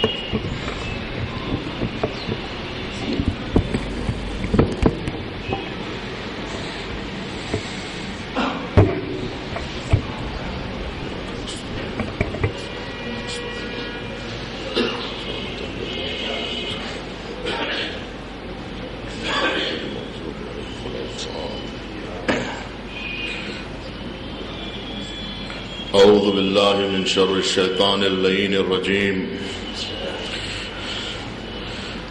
اعوذ باللہ من شر الشیطان اللعین الرجیم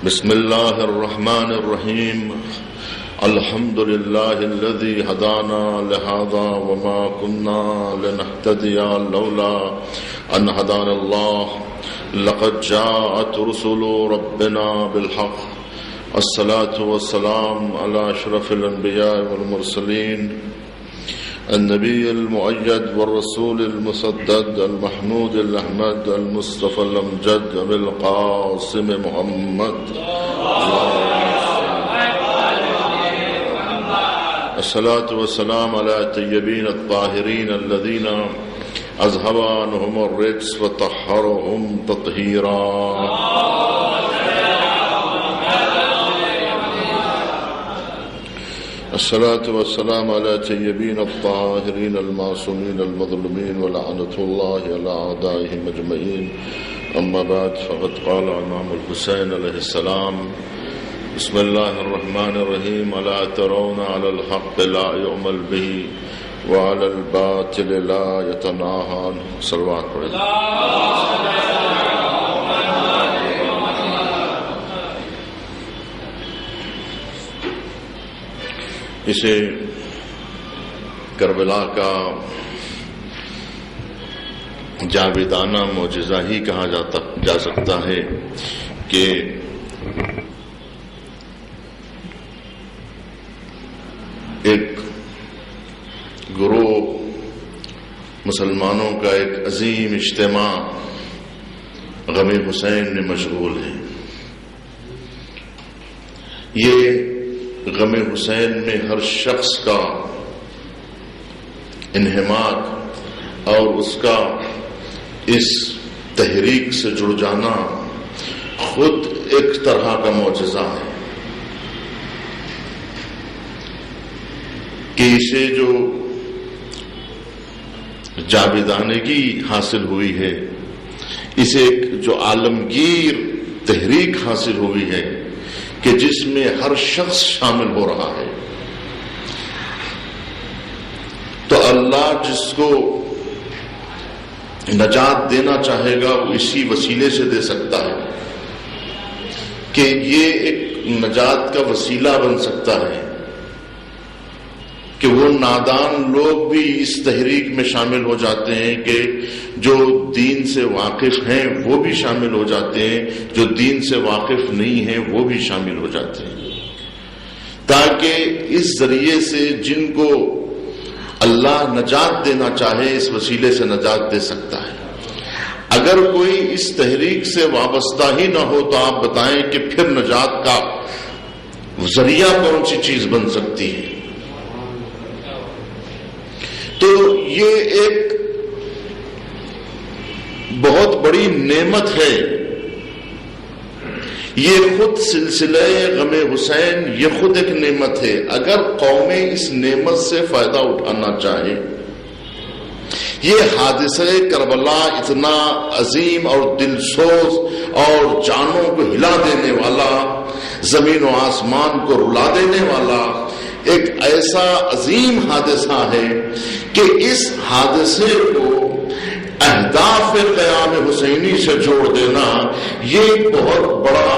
بسم اللہ الرحمن الرحیم الحمد للہ الذی ہدانا لہذا وما كنا لنہتدی لولا ان ہدانا اللہ لقد جاءت رسل ربنا بالحق الصلاة والسلام علی اشرف الانبیاء والمرسلین النبی المؤید والرسول المسدد المحمود الاحمد المصطفى الامجد ابی القاسم محمد الصلاة والسلام علی الطیبین الطاہرین الذین اذهب عنهم الرجس وطهرهم تطہیرا الصلاة والسلام على الطيبين الطاهرين المعصومين المظلومين ولعنة الله على أعدائهم أجمعين أما بعد فقد قال امام الحسين عليه السلام بسم الله الرحمن الرحيم ألا ترون على الحق لا يعمل به وعلى الباطل لا يتناهى عنه صلوات عليه اسے کربلا کا جاویدانہ معجزہ ہی کہا جا سکتا ہے کہ ایک گروہ مسلمانوں کا ایک عظیم اجتماع غم حسین میں مشغول ہے. یہ غم حسین میں ہر شخص کا انہماک اور اس کا اس تحریک سے جڑ جانا خود ایک طرح کا معجزہ ہے کہ اسے جو جاویدانگی حاصل ہوئی ہے، اسے ایک جو عالمگیر تحریک حاصل ہوئی ہے کہ جس میں ہر شخص شامل ہو رہا ہے، تو اللہ جس کو نجات دینا چاہے گا وہ اسی وسیلے سے دے سکتا ہے کہ یہ ایک نجات کا وسیلہ بن سکتا ہے کہ وہ نادان لوگ بھی اس تحریک میں شامل ہو جاتے ہیں، کہ جو دین سے واقف ہیں وہ بھی شامل ہو جاتے ہیں، جو دین سے واقف نہیں ہیں وہ بھی شامل ہو جاتے ہیں، تاکہ اس ذریعے سے جن کو اللہ نجات دینا چاہے اس وسیلے سے نجات دے سکتا ہے. اگر کوئی اس تحریک سے وابستہ ہی نہ ہو تو آپ بتائیں کہ پھر نجات کا ذریعہ کون سی چیز بن سکتی ہے. تو یہ ایک بہت بڑی نعمت ہے. یہ خود سلسلہ غم حسین یہ خود ایک نعمت ہے. اگر قومیں اس نعمت سے فائدہ اٹھانا چاہے، یہ حادثہ کربلا اتنا عظیم اور دلسوز اور جانوں کو ہلا دینے والا، زمین و آسمان کو رلا دینے والا ایک ایسا عظیم حادثہ ہے کہ اس حادثے کو اہداف قیام حسینی سے جوڑ دینا یہ بہت بڑا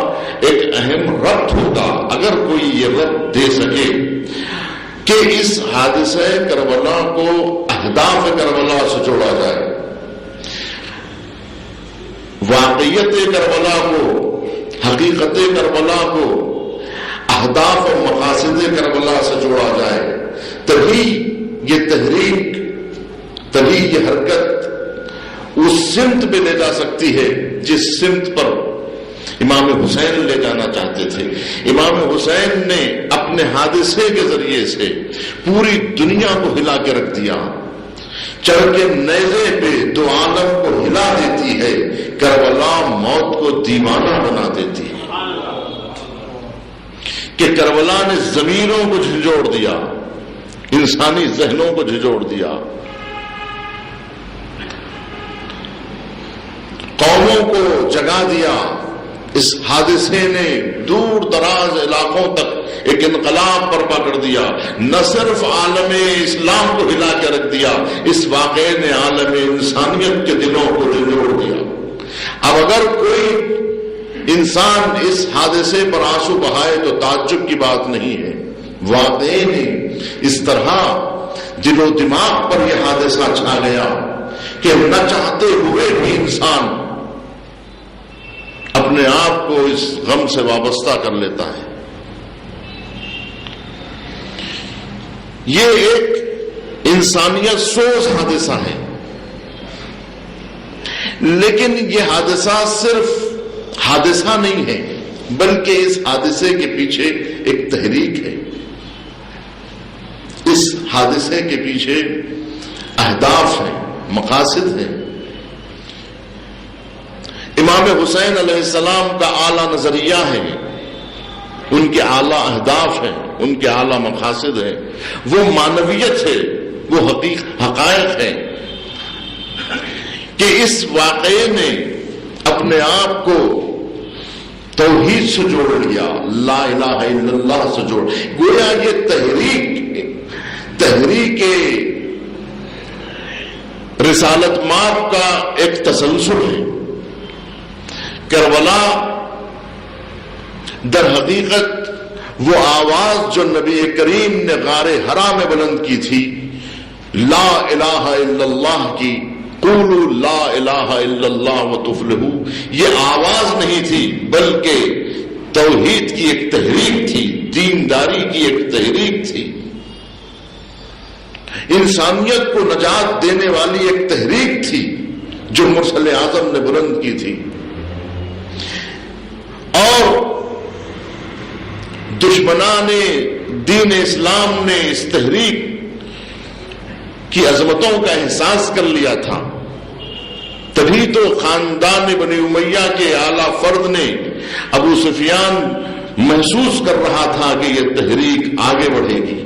ایک اہم ربط ہوگا اگر کوئی یہ ربط دے سکے کہ اس حادثہ کربلا کو اہداف کربلا سے جوڑا جائے، واقعیت کربلا کو، حقیقت کربلا کو اہداف اور مقاصد کربلا سے جوڑا جائے، تبھی یہ تحریک، تبھی یہ حرکت اس سمت پہ لے جا سکتی ہے جس سمت پر امام حسین لے جانا چاہتے تھے. امام حسین نے اپنے حادثے کے ذریعے سے پوری دنیا کو ہلا کے رکھ دیا. چڑھ کے نیزے پہ دو عالم کو ہلا دیتی ہے. کربلا موت کو دیوانہ بنا دیتی ہے کہ کربلا نے ضمیروں کو جھنجھوڑ دیا، انسانی ذہنوں کو جھنجھوڑ دیا، قوموں کو جگا دیا۔ اس حادثے نے دور دراز علاقوں تک ایک انقلاب برپا کر دیا، نہ صرف عالم اسلام کو ہلا کے رکھ دیا، اس واقعے نے عالم انسانیت کے دلوں کو جھنجھوڑ دیا۔ اب اگر کوئی انسان اس حادثے پر آنسو بہائے تو تعجب کی بات نہیں ہے، واقعے نے اس طرح دل و دماغ پر یہ حادثہ چھا گیا کہ نہ چاہتے ہوئے بھی انسان اپنے آپ کو اس غم سے وابستہ کر لیتا ہے۔ یہ ایک انسانیت سوز حادثہ ہے، لیکن یہ حادثہ صرف حادثہ نہیں ہے، بلکہ اس حادثے کے پیچھے ایک تحریک ہے، اس حادثے کے پیچھے اہداف ہیں، مقاصد ہیں۔ امام حسین علیہ السلام کا اعلیٰ نظریہ ہے، ان کے اعلیٰ اہداف ہیں، ان کے اعلیٰ مقاصد ہیں، وہ معنویت ہے، وہ حقائق ہے کہ اس واقعے نے اپنے آپ کو توحید سے جوڑ لیا، لا الہ الا اللہ سے جوڑ، گویا یہ تحریک رسالت مآب کا ایک تسلسل ہے۔ کربلا در حقیقت وہ آواز جو نبی کریم نے غار حرا میں بلند کی تھی، لا الہ الا اللہ کی، قولوا لا الہ الا اللہ وتفلحوا، یہ آواز نہیں تھی بلکہ توحید کی ایک تحریک تھی، دینداری کی ایک تحریک تھی، انسانیت کو نجات دینے والی ایک تحریک تھی جو مرسل اعظم نے بلند کی تھی۔ اور دشمنان دین اسلام نے اس تحریک کی عظمتوں کا احساس کر لیا تھا، تبھی تو خاندان بنی امیہ کے اعلیٰ فرد نے ابو سفیان محسوس کر رہا تھا کہ یہ تحریک آگے بڑھے گی،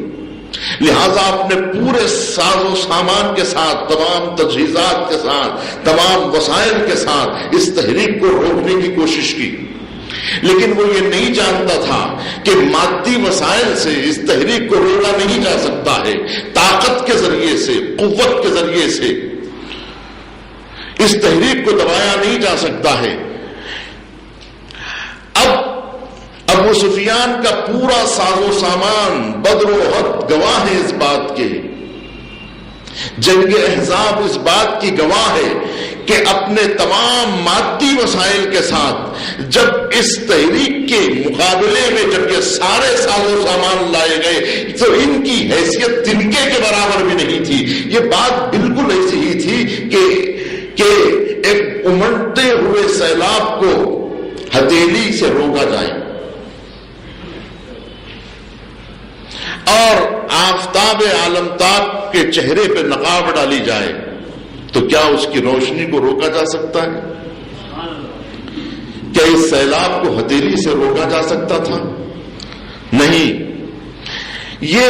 لہذا اپنے پورے ساز و سامان کے ساتھ، تمام تجہیزات کے ساتھ، تمام وسائل کے ساتھ اس تحریک کو روکنے کی کوشش کی، لیکن وہ یہ نہیں جانتا تھا کہ مادی وسائل سے اس تحریک کو روکا نہیں جا سکتا ہے، طاقت کے ذریعے سے، قوت کے ذریعے سے اس تحریک کو دبایا نہیں جا سکتا ہے۔ اب ابو سفیان کا پورا ساز و سامان بدر و احد گواہ ہے اس بات کے، جنگ احزاب اس بات کی گواہ ہے کہ اپنے تمام مادی وسائل کے ساتھ جب اس تحریک کے مقابلے میں جب یہ سارے ساز و سامان لائے گئے تو ان کی حیثیت تنکے کے برابر بھی نہیں تھی۔ یہ بات بالکل ایسی ہی تھی کہ ایک امڑتے ہوئے سیلاب کو ہتھیلی سے روکا جائے اور آفتاب عالمتاب کے چہرے پہ نقاب ڈالی جائے تو کیا اس کی روشنی کو روکا جا سکتا ہے؟ کیا اس سیلاب کو ہتھیلی سے روکا جا سکتا تھا؟ نہیں۔ یہ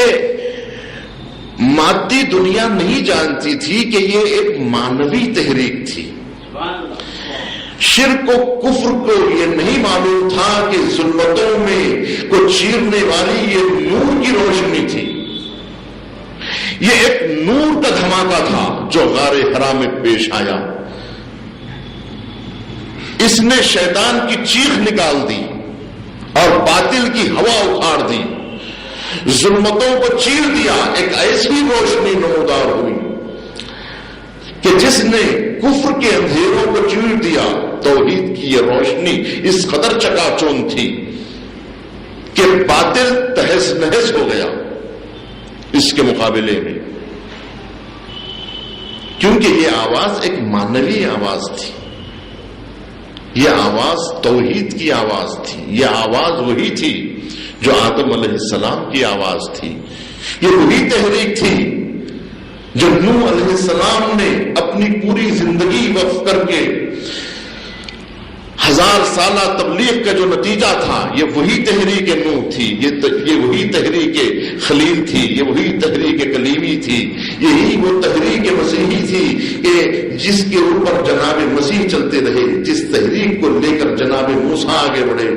مادی دنیا نہیں جانتی تھی کہ یہ ایک معنوی تحریک تھی، شرک و کفر کو یہ نہیں معلوم تھا کہ ظلمتوں میں کو چیرنے والی یہ نور کی روشنی تھی، یہ ایک نور کا دھماکہ تھا جو غار حرا میں پیش آیا، اس نے شیطان کی چیخ نکال دی اور باطل کی ہوا اکھاڑ دی، ظلمتوں کو چیر دیا، ایک ایسی روشنی نمودار ہوئی کہ جس نے کفر کے اندھیروں کو چیر دیا۔ توحید کی یہ روشنی اس قدر چکا چوند تھی کہ باطل تہس نہس ہو گیا اس کے مقابلے میں، کیونکہ یہ آواز ایک معنوی آواز تھی، یہ آواز توحید کی آواز تھی، یہ آواز وہی تھی جو آدم علیہ السلام کی آواز تھی، یہ وہی تحریک تھی جو نوح علیہ السلام نے اپنی پوری زندگی وقف کر کے 1000 سالہ تبلیغ کا جو نتیجہ تھا یہ وہی تحریک نوح تھی، یہ وہی تحریک خلیل تھی، یہ وہی تحریک کلیمی تھی، یہی وہ تحریک مسیحی تھی کہ جس کے اوپر جناب مسیح چلتے رہے، جس تحریک کو لے کر جناب موسیٰ آگے بڑھے،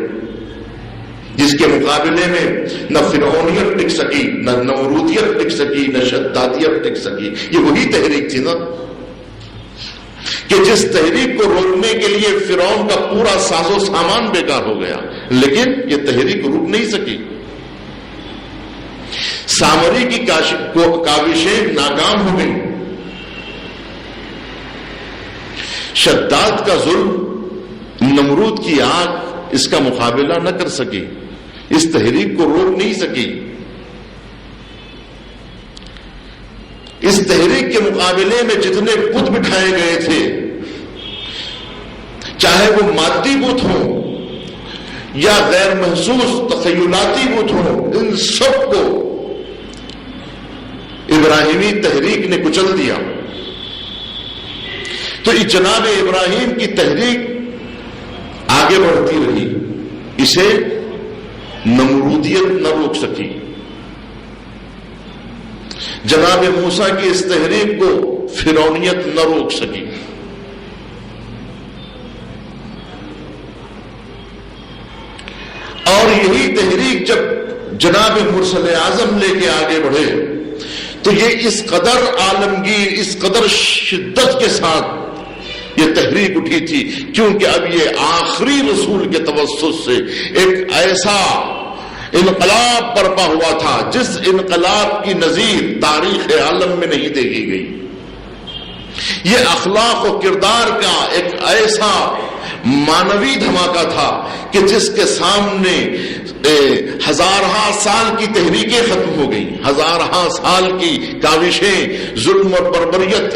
جس کے مقابلے میں نہ فرعونیت ٹک سکی، نہ نمرودیت ٹک سکی، نہ شدادیت ٹک سکی۔ یہ وہی تحریک تھی نا کہ جس تحریک کو روکنے کے لیے فرعون کا پورا ساز و سامان بیکار ہو گیا، لیکن یہ تحریک رک نہیں سکی۔ سامری کی کاوشیں ناکام ہو گئی، شداد کا ظلم، نمرود کی آگ اس کا مقابلہ نہ کر سکی، اس تحریک کو روک نہیں سکی۔ اس تحریک کے مقابلے میں جتنے بت بٹھائے گئے تھے، چاہے وہ مادی بت ہوں یا غیر محسوس تخیلاتی بت ہوں، ان سب کو ابراہیمی تحریک نے کچل دیا۔ تو جناب ابراہیم کی تحریک آگے بڑھتی رہی، اسے نمرودیت نہ روک سکی۔ جناب موسیٰ کی اس تحریک کو فرعونیت نہ روک سکی۔ اور یہی تحریک جب جناب مرسل اعظم لے کے آگے بڑھے تو یہ اس قدر عالمگیر، اس قدر شدت کے ساتھ یہ تحریک اٹھی تھی، کیونکہ اب یہ آخری رسول کے توسط سے ایک ایسا انقلاب برپا ہوا تھا جس انقلاب کی نظیر تاریخ عالم میں نہیں دیکھی گئی۔ یہ اخلاق و کردار کا ایک ایسا مانوی دھماکہ تھا کہ جس کے سامنے ہزارہا سال کی تحریکیں ختم ہو گئی، ہزارہا سال کی کاوشیں ظلم اور بربریت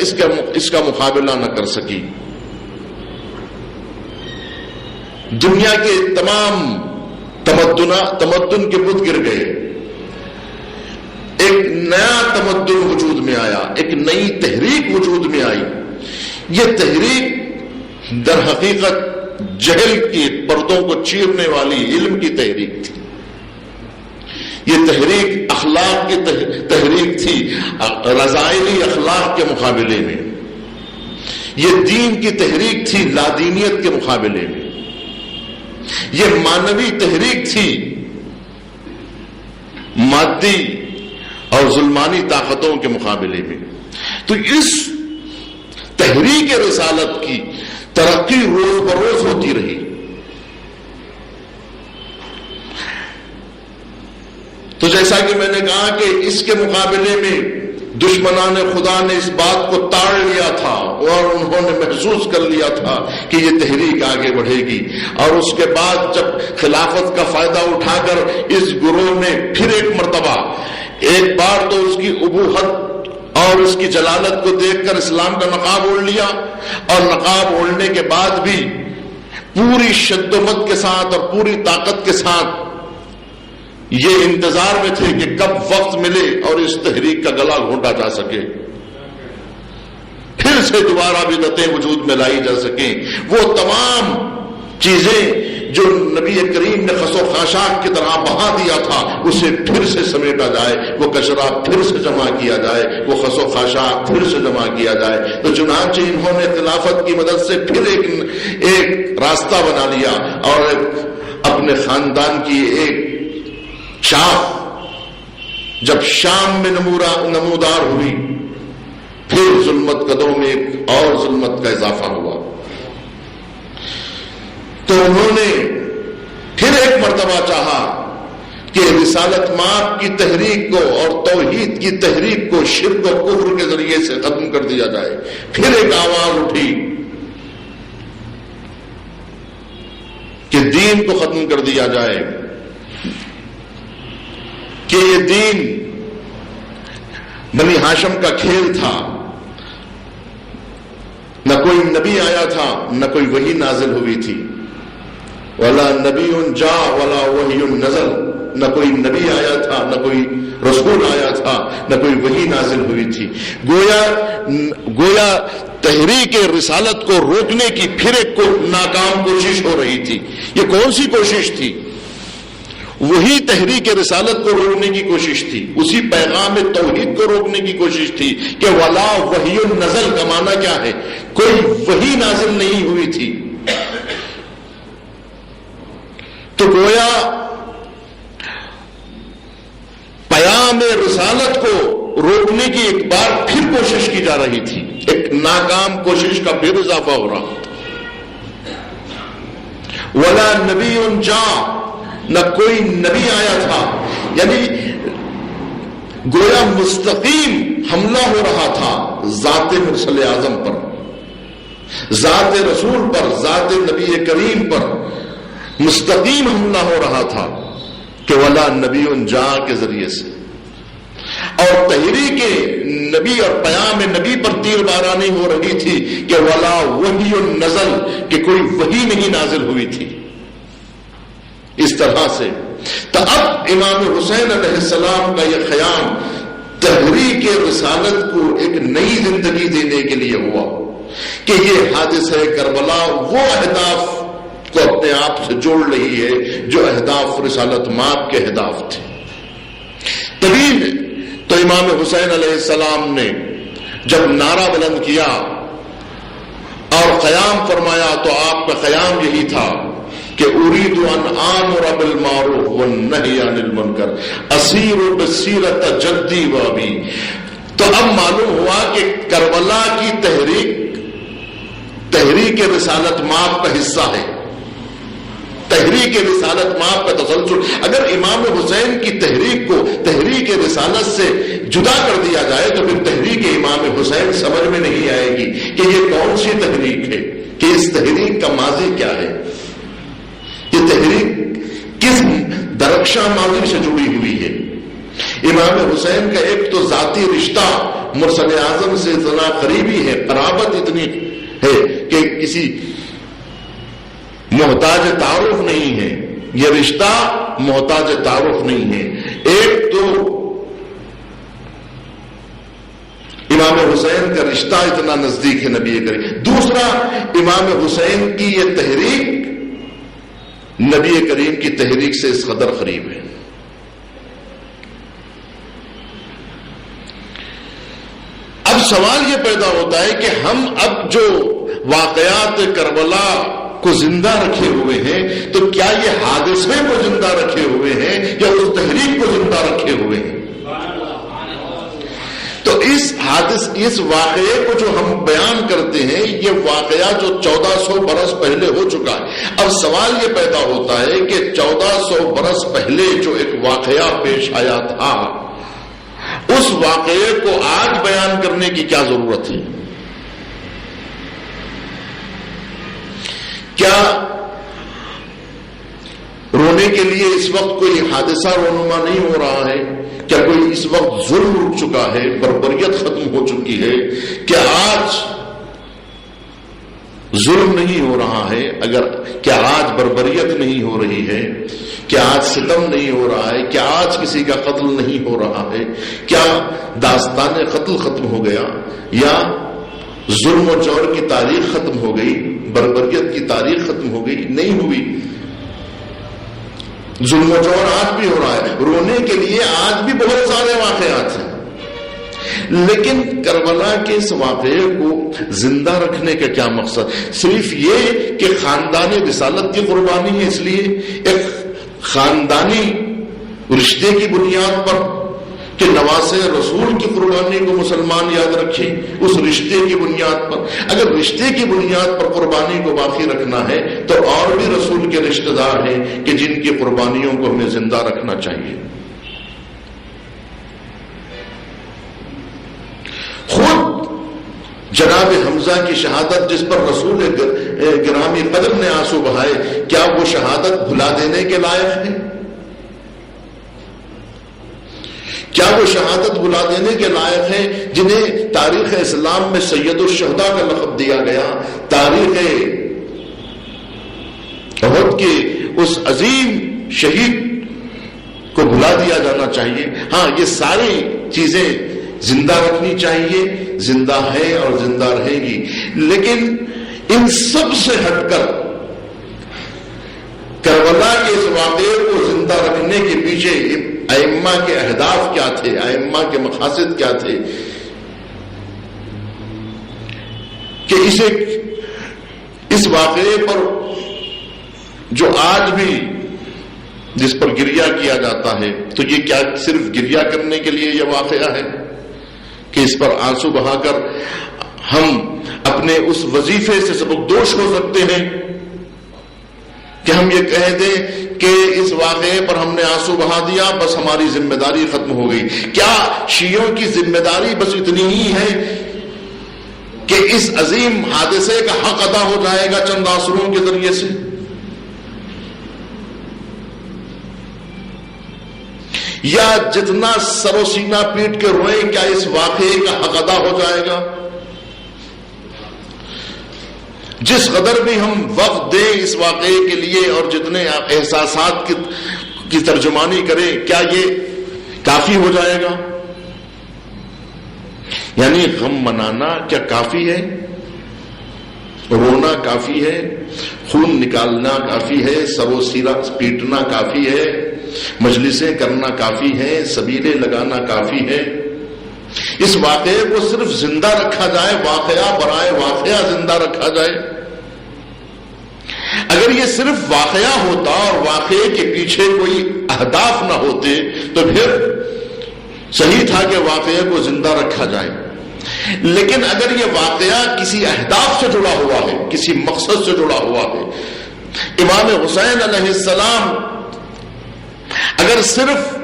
اس کا مقابلہ نہ کر سکی۔ دنیا کے تمام تمدن کے بت گر گئے، ایک نیا تمدن وجود میں آیا، ایک نئی تحریک وجود میں آئی۔ یہ تحریک در حقیقت جہل کی پردوں کو چیرنے والی علم کی تحریک تھی۔ یہ تحریک اخلاق کی تحریک تھی، رضائلی اخلاق کے مقابلے میں۔ یہ دین کی تحریک تھی لادینیت کے مقابلے میں۔ یہ مانوی تحریک تھی مادی اور ظلمانی طاقتوں کے مقابلے میں۔ تو اس تحریک رسالت کی ترقی روز بروز ہوتی رہی۔ تو جیسا کہ میں نے کہا کہ اس کے مقابلے میں دشمنان خدا نے اس بات کو تاڑ لیا تھا اور انہوں نے محسوس کر لیا تھا کہ یہ تحریک آگے بڑھے گی، اور اس کے بعد جب خلافت کا فائدہ اٹھا کر اس گروہ نے پھر ایک مرتبہ، ایک بار تو اس کی ابوہت اور اس کی جلالت کو دیکھ کر اسلام کا نقاب اوڑھ لیا، اور نقاب اوڑھنے کے بعد بھی پوری شد و مد کے ساتھ اور پوری طاقت کے ساتھ یہ انتظار میں تھے کہ کب وقت ملے اور اس تحریک کا گلا گھونٹا جا سکے، پھر سے دوبارہ بدعتیں وجود میں لائی جا سکیں۔ وہ تمام چیزیں جو نبی کریم نے خس و خاشاک کی طرح بہا دیا تھا، اسے پھر سے سمیٹا جائے، وہ کچرا پھر سے جمع کیا جائے، وہ خس و خاشاک پھر سے جمع کیا جائے۔ تو چنانچہ انہوں نے خلافت کی مدد سے پھر ایک راستہ بنا لیا اور اپنے خاندان کی ایک شاخ جب شام میں نمودار ہوئی، پھر ظلمت قدوں میں ایک اور ظلمت کا اضافہ ہوا۔ تو انہوں نے پھر ایک مرتبہ چاہا کہ رسالت مآب کی تحریک کو اور توحید کی تحریک کو شرک و کفر کے ذریعے سے ختم کر دیا جائے۔ پھر ایک آواز اٹھی کہ دین کو ختم کر دیا جائے، کہ یہ دین بنی ہاشم کا کھیل تھا، نہ کوئی نبی آیا تھا، نہ کوئی وحی نازل ہوئی تھی۔ وَلَا نَبِيٌّ جَاءَ وَلَا وَحْيٌ نَزَلَ، نہ کوئی نبی آیا تھا، نہ کوئی رسول آیا تھا، نہ کوئی وحی نازل ہوئی تھی. گویا تحریک رسالت کو روکنے کی پھر ایک ناکام کوشش ہو رہی تھی. یہ کون سی کوشش تھی؟ وہی تحریک رسالت کو روکنے کی کوشش تھی، اسی پیغام توحید کو روکنے کی کوشش تھی کہ ولا وحی نزل کا معنی کیا ہے؟ کوئی وحی نازل نہیں ہوئی تھی. تو گویا پیام رسالت کو روکنے کی ایک بار پھر کوشش کی جا رہی تھی، ایک ناکام کوشش کا پھر اضافہ ہو رہا تھا. ولا نبی جا، نہ کوئی نبی آیا تھا، یعنی گویا مستقیم حملہ ہو رہا تھا ذات مرسل اعظم پر، ذات رسول پر، ذات نبی کریم پر مستقیم حملہ ہو رہا تھا کہ ولا نبی جا کے ذریعے سے. اور تحریک نبی اور پیام نبی پر تیر بارانی ہو رہی تھی کہ ولا وحی نزل، کہ کوئی وحی نہیں نازل ہوئی تھی. اس طرح سے تو اب امام حسین علیہ السلام کا یہ قیام تحریک رسالت کو ایک نئی زندگی دینے کے لیے ہوا کہ یہ حادثہ کربلا وہ اہداف کو اپنے آپ سے جوڑ رہی ہے جو اہداف رسالت مآب کے اہداف تھے. تبھی تو امام حسین علیہ السلام نے جب نعرہ بلند کیا اور قیام فرمایا تو آپ کا قیام یہی تھا کہ اريد ان آمر بالمعروف والنهي عن المنکر اسیر بسیرت جدی وابی. تو اب معلوم ہوا کہ کربلا کی تحریک رسالت مآب کا حصہ ہے، تحریک رسالت مآب کا تسلسل. اگر امام حسین کی تحریک کو تحریک رسالت سے جدا کر دیا جائے تو پھر تحریک امام حسین سمجھ میں نہیں آئے گی کہ یہ کون سی تحریک ہے، کہ اس تحریک کا ماضی کیا ہے، یہ تحریک کس درخشاں ماضی سے جڑی ہوئی ہے. امام حسین کا ایک تو ذاتی رشتہ مرسل اعظم سے اتنا قریبی ہے، قرابت اتنی ہے کہ کسی محتاج تعارف نہیں ہے، یہ رشتہ محتاج تعارف نہیں ہے. ایک تو امام حسین کا رشتہ اتنا نزدیک ہے نبی کریم، دوسرا امام حسین کی یہ تحریک نبی کریم کی تحریک سے اس قدر قریب ہے. اب سوال یہ پیدا ہوتا ہے کہ ہم اب جو واقعات کربلا کو زندہ رکھے ہوئے ہیں تو کیا یہ حادثے کو زندہ رکھے ہوئے ہیں یا اس تحریک کو زندہ رکھے ہوئے ہیں؟ تو اس واقعے کو جو ہم بیان کرتے ہیں یہ واقعہ جو 1400 برس پہلے ہو چکا ہے. اب سوال یہ پیدا ہوتا ہے کہ 1400 برس پہلے جو ایک واقعہ پیش آیا تھا اس واقعے کو آج بیان کرنے کی کیا ضرورت ہے؟ کیا رونے کے لیے اس وقت کوئی حادثہ رونما نہیں ہو رہا ہے؟ کیا کوئی اس وقت ظلم رک چکا ہے، بربریت ختم ہو چکی ہے؟ کیا آج ظلم نہیں ہو رہا ہے؟ کیا آج بربریت نہیں ہو رہی ہے؟ کیا آج ستم نہیں ہو رہا ہے؟ کیا آج کسی کا قتل نہیں ہو رہا ہے؟ کیا داستان قتل ختم ہو گیا یا ظلم و جور کی تاریخ ختم ہو گئی، بربریت کی تاریخ ختم ہو گئی؟ نہیں ہوئی. ظلم و جور آج بھی ہو رہا ہے، رونے کے لیے آج بھی بہت سارے واقعات ہیں. لیکن کربلا کے اس واقعے کو زندہ رکھنے کا کیا مقصد؟ صرف یہ کہ خاندان رسالت کی قربانی ہے، اس لیے ایک خاندانی رشتے کی بنیاد پر کہ نواسے رسول کی قربانی کو مسلمان یاد رکھیں، اس رشتے کی بنیاد پر. اگر رشتے کی بنیاد پر قربانی کو باقی رکھنا ہے تو اور بھی رسول کے رشتہ دار ہیں کہ جن کی قربانیوں کو ہمیں زندہ رکھنا چاہیے. خود جناب حمزہ کی شہادت جس پر رسول گرامی قدر نے آنسو بہائے، کیا وہ شہادت بھلا دینے کے لائق ہے؟ کیا وہ شہادت بلا دینے کے لائق ہیں جنہیں تاریخ اسلام میں سید الشہداء کا لقب دیا گیا؟ تاریخ احد کے اس عظیم شہید ہلا دیا جانا چاہیے. ہاں یہ ساری چیزیں زندہ رکھنی چاہیے، زندہ ہے اور زندہ رہے گی، لیکن ان سب سے ہٹ کر کربلا کے اس واقعے کو زندہ رکھنے کے پیچھے ائمہ کے اہداف کیا تھے، ائمہ کے مقاصد کیا تھے کہ اس واقعے پر جو آج بھی جس پر گریہ کیا جاتا ہے، تو یہ کیا صرف گریہ کرنے کے لیے یہ واقعہ ہے کہ اس پر آنسو بہا کر ہم اپنے اس وظیفے سے سبکدوش ہو سکتے ہیں کہ ہم یہ کہہ دیں کہ اس واقعے پر ہم نے آنسو بہا دیا، بس ہماری ذمہ داری ختم ہو گئی؟ کیا شیعوں کی ذمہ داری بس اتنی ہی ہے کہ اس عظیم حادثے کا حق ادا ہو جائے گا چند آنسوؤں کے ذریعے سے؟ یا جتنا سر و سینہ پیٹ کے روئیں، کیا اس واقعے کا حق ادا ہو جائے گا؟ جس قدر بھی ہم وقت دیں اس واقعے کے لیے اور جتنے احساسات کی ترجمانی کریں، کیا یہ کافی ہو جائے گا؟ یعنی غم منانا کیا کافی ہے؟ رونا کافی ہے؟ خون نکالنا کافی ہے؟ سر و سینہ پیٹنا کافی ہے؟ مجلسیں کرنا کافی ہے؟ سبیلے لگانا کافی ہے؟ اس واقعے کو صرف زندہ رکھا جائے، واقعہ برائے واقعہ زندہ رکھا جائے؟ اگر یہ صرف واقعہ ہوتا اور واقعے کے پیچھے کوئی اہداف نہ ہوتے تو پھر صحیح تھا کہ واقعے کو زندہ رکھا جائے، لیکن اگر یہ واقعہ کسی اہداف سے جڑا ہوا ہے، کسی مقصد سے جڑا ہوا ہے، امام حسین علیہ السلام اگر صرف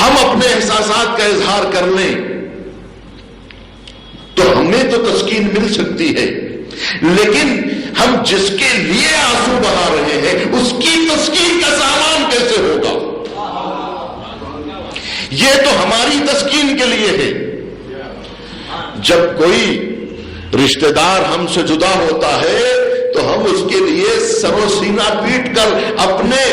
ہم اپنے احساسات کا اظہار کر لیں تو ہمیں تو تسکین مل سکتی ہے، لیکن ہم جس کے لیے آنسو بہا رہے ہیں اس کی تسکین کا سامان کیسے ہوگا؟ یہ تو ہماری تسکین کے لیے ہے. جب کوئی رشتہ دار ہم سے جدا ہوتا ہے تو ہم اس کے لیے سر و سینہ پیٹ کر اپنے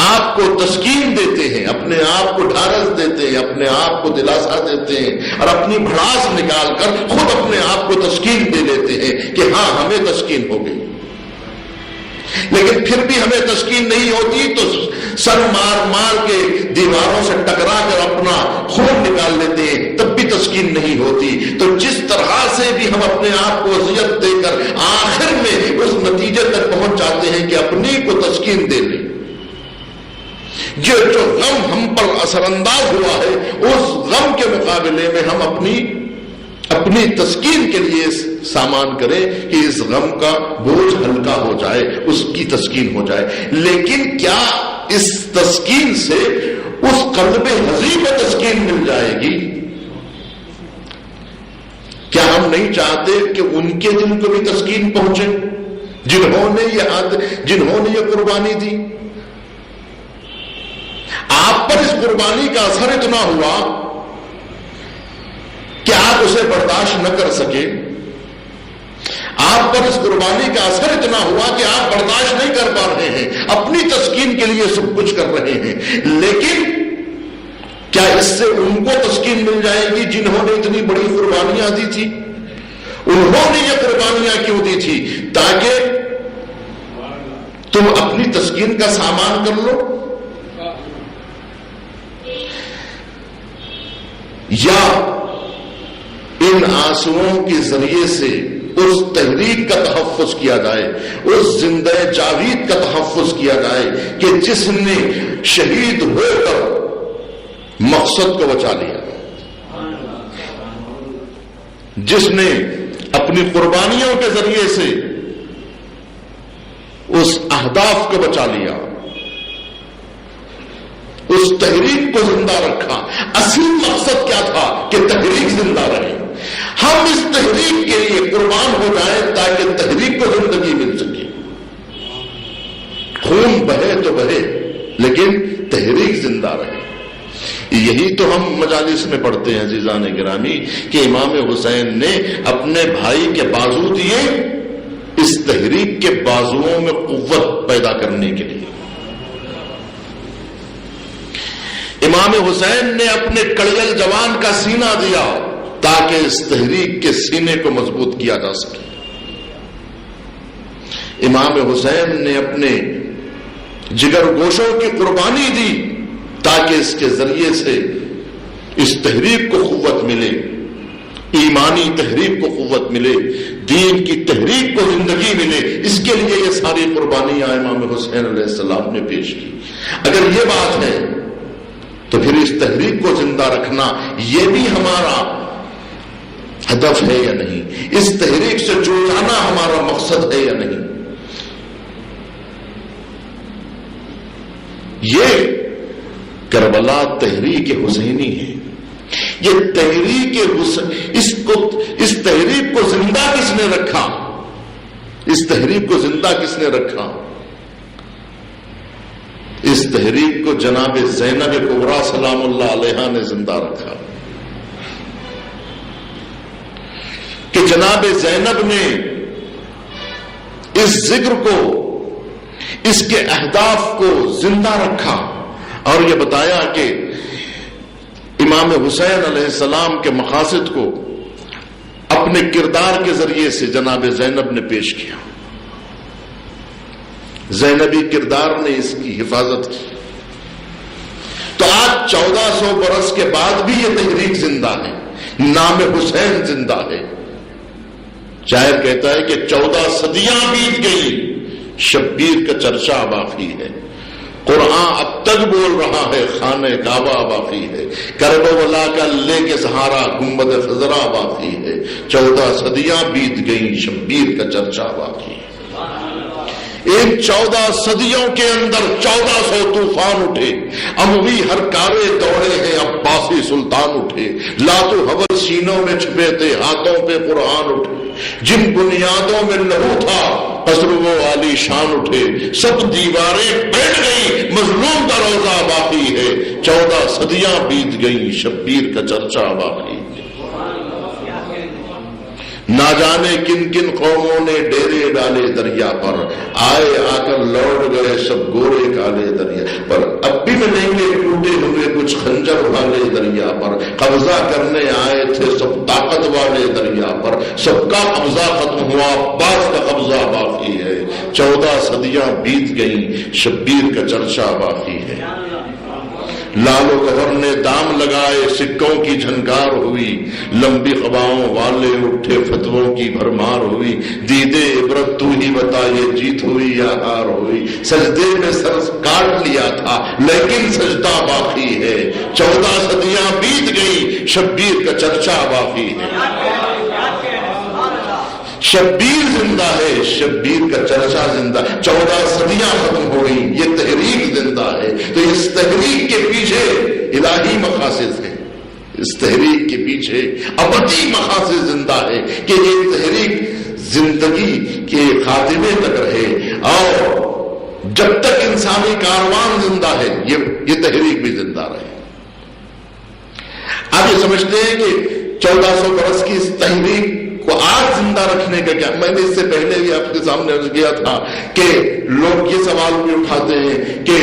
آپ کو تسکین دیتے ہیں، اپنے آپ کو ڈھارس دیتے ہیں، اپنے آپ کو دلاسا دیتے ہیں اور اپنی بھڑاس نکال کر خود اپنے آپ کو تسکین دے لیتے ہیں کہ ہاں ہمیں تسکین ہو گئی. لیکن پھر بھی ہمیں تسکین نہیں ہوتی تو سر مار مار کے دیواروں سے ٹکرا کر اپنا خون نکال لیتے ہیں، تب بھی تسکین نہیں ہوتی. تو جس طرح سے بھی ہم اپنے آپ کو اذیت دے کر آخر میں اس نتیجے تک پہنچ جاتے ہیں کہ اپنی کو تسکین دے لیں. جو غم ہم پر اثر انداز ہوا ہے اس غم کے مقابلے میں ہم اپنی تسکین کے لیے سامان کریں کہ اس غم کا بوجھ ہلکا ہو جائے، اس کی تسکین ہو جائے. لیکن کیا اس تسکین سے اس قلب حزین کو تسکین مل جائے گی؟ کیا ہم نہیں چاہتے کہ ان کے دل کو بھی تسکین پہنچے جنہوں نے یہ قربانی دی؟ آپ پر اس قربانی کا اثر اتنا ہوا کہ آپ اسے برداشت نہ کر سکے، آپ پر اس قربانی کا اثر اتنا ہوا کہ آپ برداشت نہیں کر پا رہے ہیں، اپنی تسکین کے لیے سب کچھ کر رہے ہیں. لیکن کیا اس سے ان کو تسکین مل جائے گی جنہوں نے اتنی بڑی قربانیاں دی تھی؟ انہوں نے یہ قربانیاں کیوں دی تھی؟ تاکہ تم اپنی تسکین کا سامان کر لو، یا ان آنسوؤں کے ذریعے سے اس تحریک کا تحفظ کیا جائے، اس زندہ جاوید کا تحفظ کیا جائے کہ جس نے شہید ہو کر مقصد کو بچا لیا، جس نے اپنی قربانیوں کے ذریعے سے اس اہداف کو بچا لیا، اس تحریک کو زندہ رکھا. اصل مقصد کیا تھا کہ تحریک زندہ رہے. ہم اس تحریک کے لیے قربان ہو جائیں تاکہ تحریک کو زندگی مل سکے. خون بہے تو بہے لیکن تحریک زندہ رہے. یہی تو ہم مجالس میں پڑھتے ہیں عزیزان گرامی کہ امام حسین نے اپنے بھائی کے بازو دیے اس تحریک کے بازوؤں میں قوت پیدا کرنے کے لیے. امام حسین نے اپنے کڑیل جوان کا سینہ دیا تاکہ اس تحریک کے سینے کو مضبوط کیا جا سکے. امام حسین نے اپنے جگر گوشوں کی قربانی دی تاکہ اس کے ذریعے سے اس تحریک کو قوت ملے، ایمانی تحریک کو قوت ملے، دین کی تحریک کو زندگی ملے. اس کے لیے یہ ساری قربانیاں امام حسین علیہ السلام نے پیش کی. اگر یہ بات ہے تو پھر اس تحریک کو زندہ رکھنا یہ بھی ہمارا ہدف ہے یا نہیں؟ اس تحریک سے جڑ جانا ہمارا مقصد ہے یا نہیں؟ یہ کربلا تحریک حسینی ہے. یہ تحریک اس تحریک کو زندہ کس نے رکھا؟ اس تحریک کو زندہ کس نے رکھا؟ اس تحریک کو جناب زینب کبریٰ سلام اللہ علیہا نے زندہ رکھا کہ جناب زینب نے اس ذکر کو، اس کے اہداف کو زندہ رکھا اور یہ بتایا کہ امام حسین علیہ السلام کے مقاصد کو اپنے کردار کے ذریعے سے جناب زینب نے پیش کیا. زینبی کردار نے اس کی حفاظت کی. تو آج 1400 برس کے بعد بھی یہ تحریک زندہ ہے، نام حسین زندہ ہے. شاعر کہتا ہے کہ 14 صدیاں بیت گئی، شبیر کا چرچا باقی ہے. قرآن اب تک بول رہا ہے، خانہ کعبہ باقی ہے. کربلا کا لے کے سہارا گنبد خضرا باقی ہے. 14 صدیاں بیت گئی، شبیر کا چرچا باقی ہے. ان 14 صدیوں کے اندر 1400 طوفان اٹھے، اموی ہر کارے دوڑے ہیں، عباسی سلطان اٹھے. لات و حبل سینوں میں چھپے تھے، ہاتھوں پہ قرآن اٹھے. جن بنیادوں میں لہو تھا، قصر و عالی شان اٹھے. سب دیواریں بیٹھ گئی، مظلوم کا روزہ باقی ہے. 14 صدیاں بیت گئی، شبیر کا چرچا باقی ہے. نہ جانے کن کن قوموں نے ڈیرے ڈالے دریا پر، آئے آ کر لوٹ گئے سب گورے کالے دریا پر. اب بھی ملیں گے ٹوٹے ہوئے کچھ خنجر والے دریا پر. قبضہ کرنے آئے تھے سب طاقت والے دریا پر. سب کا قبضہ ختم ہوا، عباس کا قبضہ باقی ہے. 14 صدیاں بیت گئیں، شبیر کا چرچا باقی ہے. لال و گہر نے دام لگائے، سکوں کی جھنکار ہوئی. لمبی قباؤں والے اٹھے، فتووں کی بھرمار ہوئی. دیدے عبرت تو ہی بتا، یہ جیت ہوئی یا ہار ہوئی. سجدے میں سر کاٹ لیا تھا لیکن سجدہ باقی ہے. 14 صدیاں بیت گئی، شبیر کا چرچا باقی ہے. شبیر زندہ ہے، شبیر کا چرچا زندہ. 14 صدیاں ختم ہو گئی، یہ تحریک زندہ ہے. تو اس تحریک کے پیچھے الہی مقاصد ہے، اس تحریک کے پیچھے ابدی مقاصد زندہ ہے کہ یہ تحریک زندگی کے خاتمے تک رہے، اور جب تک انسانی کاروان زندہ ہے یہ تحریک بھی زندہ رہے. آپ یہ سمجھتے ہیں کہ 1400 برس کی اس تحریک کو آج زندہ رکھنے کا کیا؟ میں نے اس سے پہلے بھی آپ کے سامنے عرض کیا تھا کہ لوگ یہ سوال بھی اٹھاتے ہیں کہ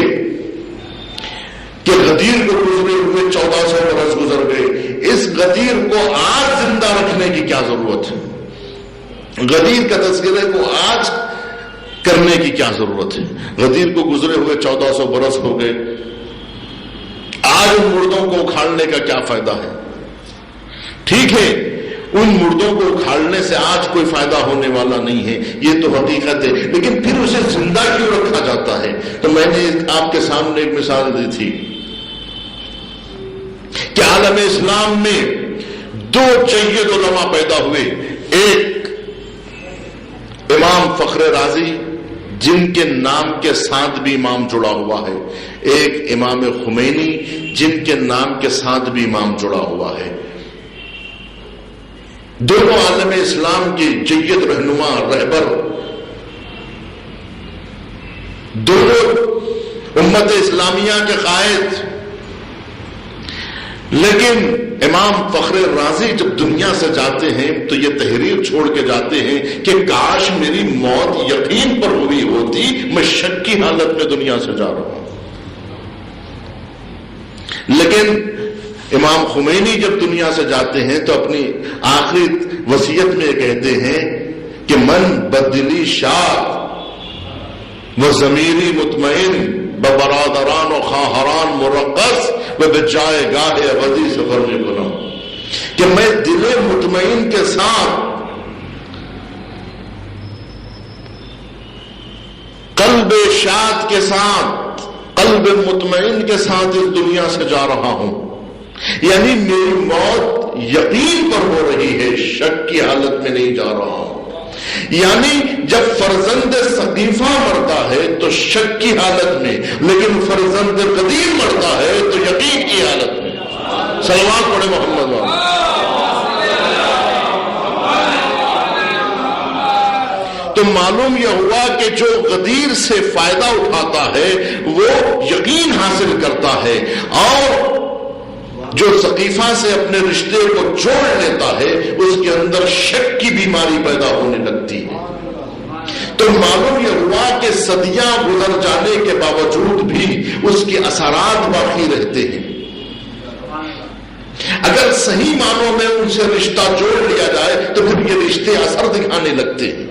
غدیر کو گزرے ہوئے 1400 برس گزر گئے، اس غدیر کو آج زندہ رکھنے کی کیا ضرورت ہے؟ غدیر کا تذکرے کو آج کرنے کی کیا ضرورت ہے؟ غدیر کو گزرے ہوئے 1400 برس ہو گئے، آج ان مردوں کو اکھاڑنے کا کیا فائدہ ہے؟ ٹھیک ہے، ان مردوں کو اکھاڑنے سے آج کوئی فائدہ ہونے والا نہیں ہے، یہ تو حقیقت ہے، لیکن پھر اسے زندہ کیوں رکھا جاتا ہے؟ تو میں نے آپ کے سامنے ایک مثال دی تھی کہ عالم اسلام میں 2 جید علماء پیدا ہوئے. ایک امام فخر رازی جن کے نام کے ساتھ بھی امام جڑا ہوا ہے، ایک امام خمینی جن کے نام کے ساتھ بھی امام جڑا ہوا ہے. دونوں عالم اسلام کی جید رہنما، رہبر، دونوں امت اسلامیہ کے قائد. لیکن امام فخر رازی جب دنیا سے جاتے ہیں تو یہ تحریر چھوڑ کے جاتے ہیں کہ کاش میری موت یقین پر ہوئی ہوتی، میں شک کی حالت میں دنیا سے جا رہا ہوں. لیکن امام خمینی جب دنیا سے جاتے ہیں تو اپنی آخری وصیت میں کہتے ہیں کہ من بدلی شاد و ضمیری مطمئن ببرادران و خواہران مرقص و بجائے گاہ ابدی سفر میں کنم، کہ میں دل مطمئن کے ساتھ، قلب شاد کے ساتھ، قلب مطمئن کے ساتھ اس دنیا سے جا رہا ہوں، یعنی میری موت یقین پر ہو رہی ہے، شک کی حالت میں نہیں جا رہا ہوں۔ یعنی جب فرزند سقیفہ مرتا ہے تو شک کی حالت میں، لیکن فرزند قدیر مرتا ہے تو یقین کی حالت میں۔ صلوات پڑھے محمد والے۔ تو معلوم یہ ہوا کہ جو غدیر سے فائدہ اٹھاتا ہے وہ یقین حاصل کرتا ہے، اور جو سقیفہ سے اپنے رشتے کو جوڑ لیتا ہے اس کے اندر شک کی بیماری پیدا ہونے لگتی ہے۔ تو معلوم یہ ہوا کہ صدیاں گزر جانے کے باوجود بھی اس کے اثرات باقی رہتے ہیں۔ اگر صحیح معنوں میں ان سے رشتہ جوڑ لیا جائے تو پھر یہ رشتے اثر دکھانے لگتے ہیں۔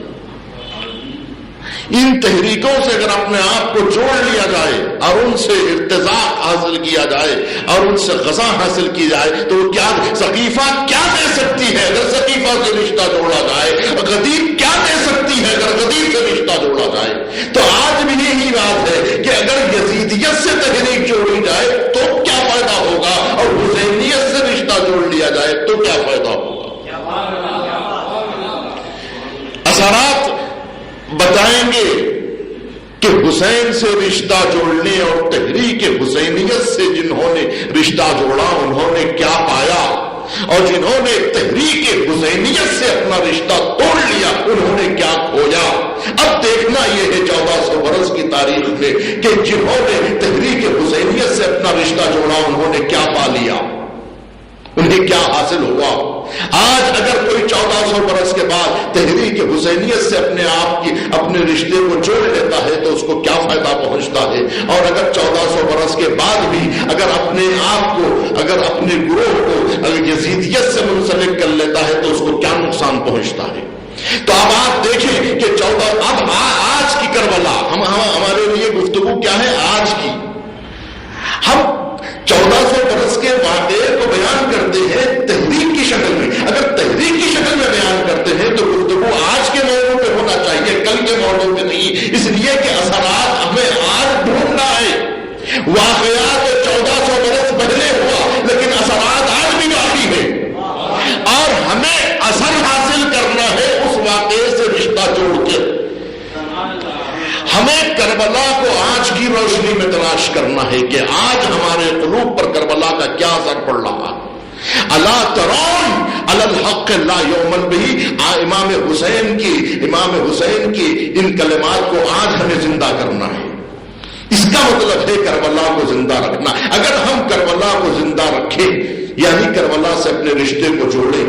ان تحریکوں سے اگر اپنے آپ کو جوڑ لیا جائے اور ان سے ارتزاق حاصل کیا جائے اور ان سے غذا حاصل کی جائے تو کیا سقیفہ کیا دے سکتی ہے اگر سقیفہ سے رشتہ جوڑا جائے، غدیر کیا دے سکتی ہے اگر غدیر سے رشتہ جوڑا جائے۔ تو آج بھی یہی بات ہے کہ اگر یزیدیت سے تحریک جوڑی جائے تو کیا فائدہ ہوگا، اور حسینیت سے رشتہ جوڑ لیا جائے تو کیا فائدہ ہوگا۔ اثرات بتائیں گے کہ حسین سے رشتہ جوڑنے اور تحریک حسینیت سے جنہوں نے رشتہ جوڑا انہوں نے کیا پایا، اور جنہوں نے تحریک حسینیت سے اپنا رشتہ توڑ لیا انہوں نے کیا کھویا۔ اب دیکھنا یہ ہے 1400 برس کی تاریخ میں کہ جنہوں نے تحریک حسینیت سے اپنا رشتہ جوڑا انہوں نے کیا پا لیا، انہیں کیا حاصل ہوا۔ آج اگر کوئی 1400 برس کے بعد تحریک حسینیت سے اپنے رشتے کو جوڑ لیتا ہے تو اس کو کیا فائدہ پہنچتا ہے، اور اگر 1400 برس کے بعد بھی اگر اپنے آپ کو، اگر اپنے گروہ کو اگر یزیدیت سے منسلک کر لیتا ہے تو اس کو کیا نقصان پہنچتا ہے۔ تو اب آپ دیکھیں کہ اب آج کی کربلا ہمارے لیے گفتگو کیا ہے آج کی۔ ہم 1400 برس کے واقعے کو بیان کرتے ہیں تحریک کی شکل میں، اگر تحریک کی شکل میں بیان کرتے ہیں تو گفتگو آج کے موضوع پہ ہونا چاہیے، کل کے موضوع پہ نہیں، اس لیے کہ اثرات ہمیں آج ڈھونڈنا ہے۔ واقعات 1400 برس پہلے ہوا لیکن اثرات آج بھی باقی ہے، اور ہمیں اثر حاصل کرنا ہے اس واقعے سے رشتہ جوڑ کے۔ ہمیں کربلا کو آج کی روشنی میں تلاش کرنا ہے کہ آج ہمارے قلوب پر کربلا کا کیا اثر پڑ رہا ہے۔ الا ترون علی الحق لا یؤمن بہ، امام حسین کی ان کلمات کو آج ہمیں زندہ کرنا ہے۔ اس کا مطلب ہے کربلا کو زندہ رکھنا۔ اگر ہم کربلا کو زندہ رکھیں یعنی کربلا سے اپنے رشتے کو جوڑیں،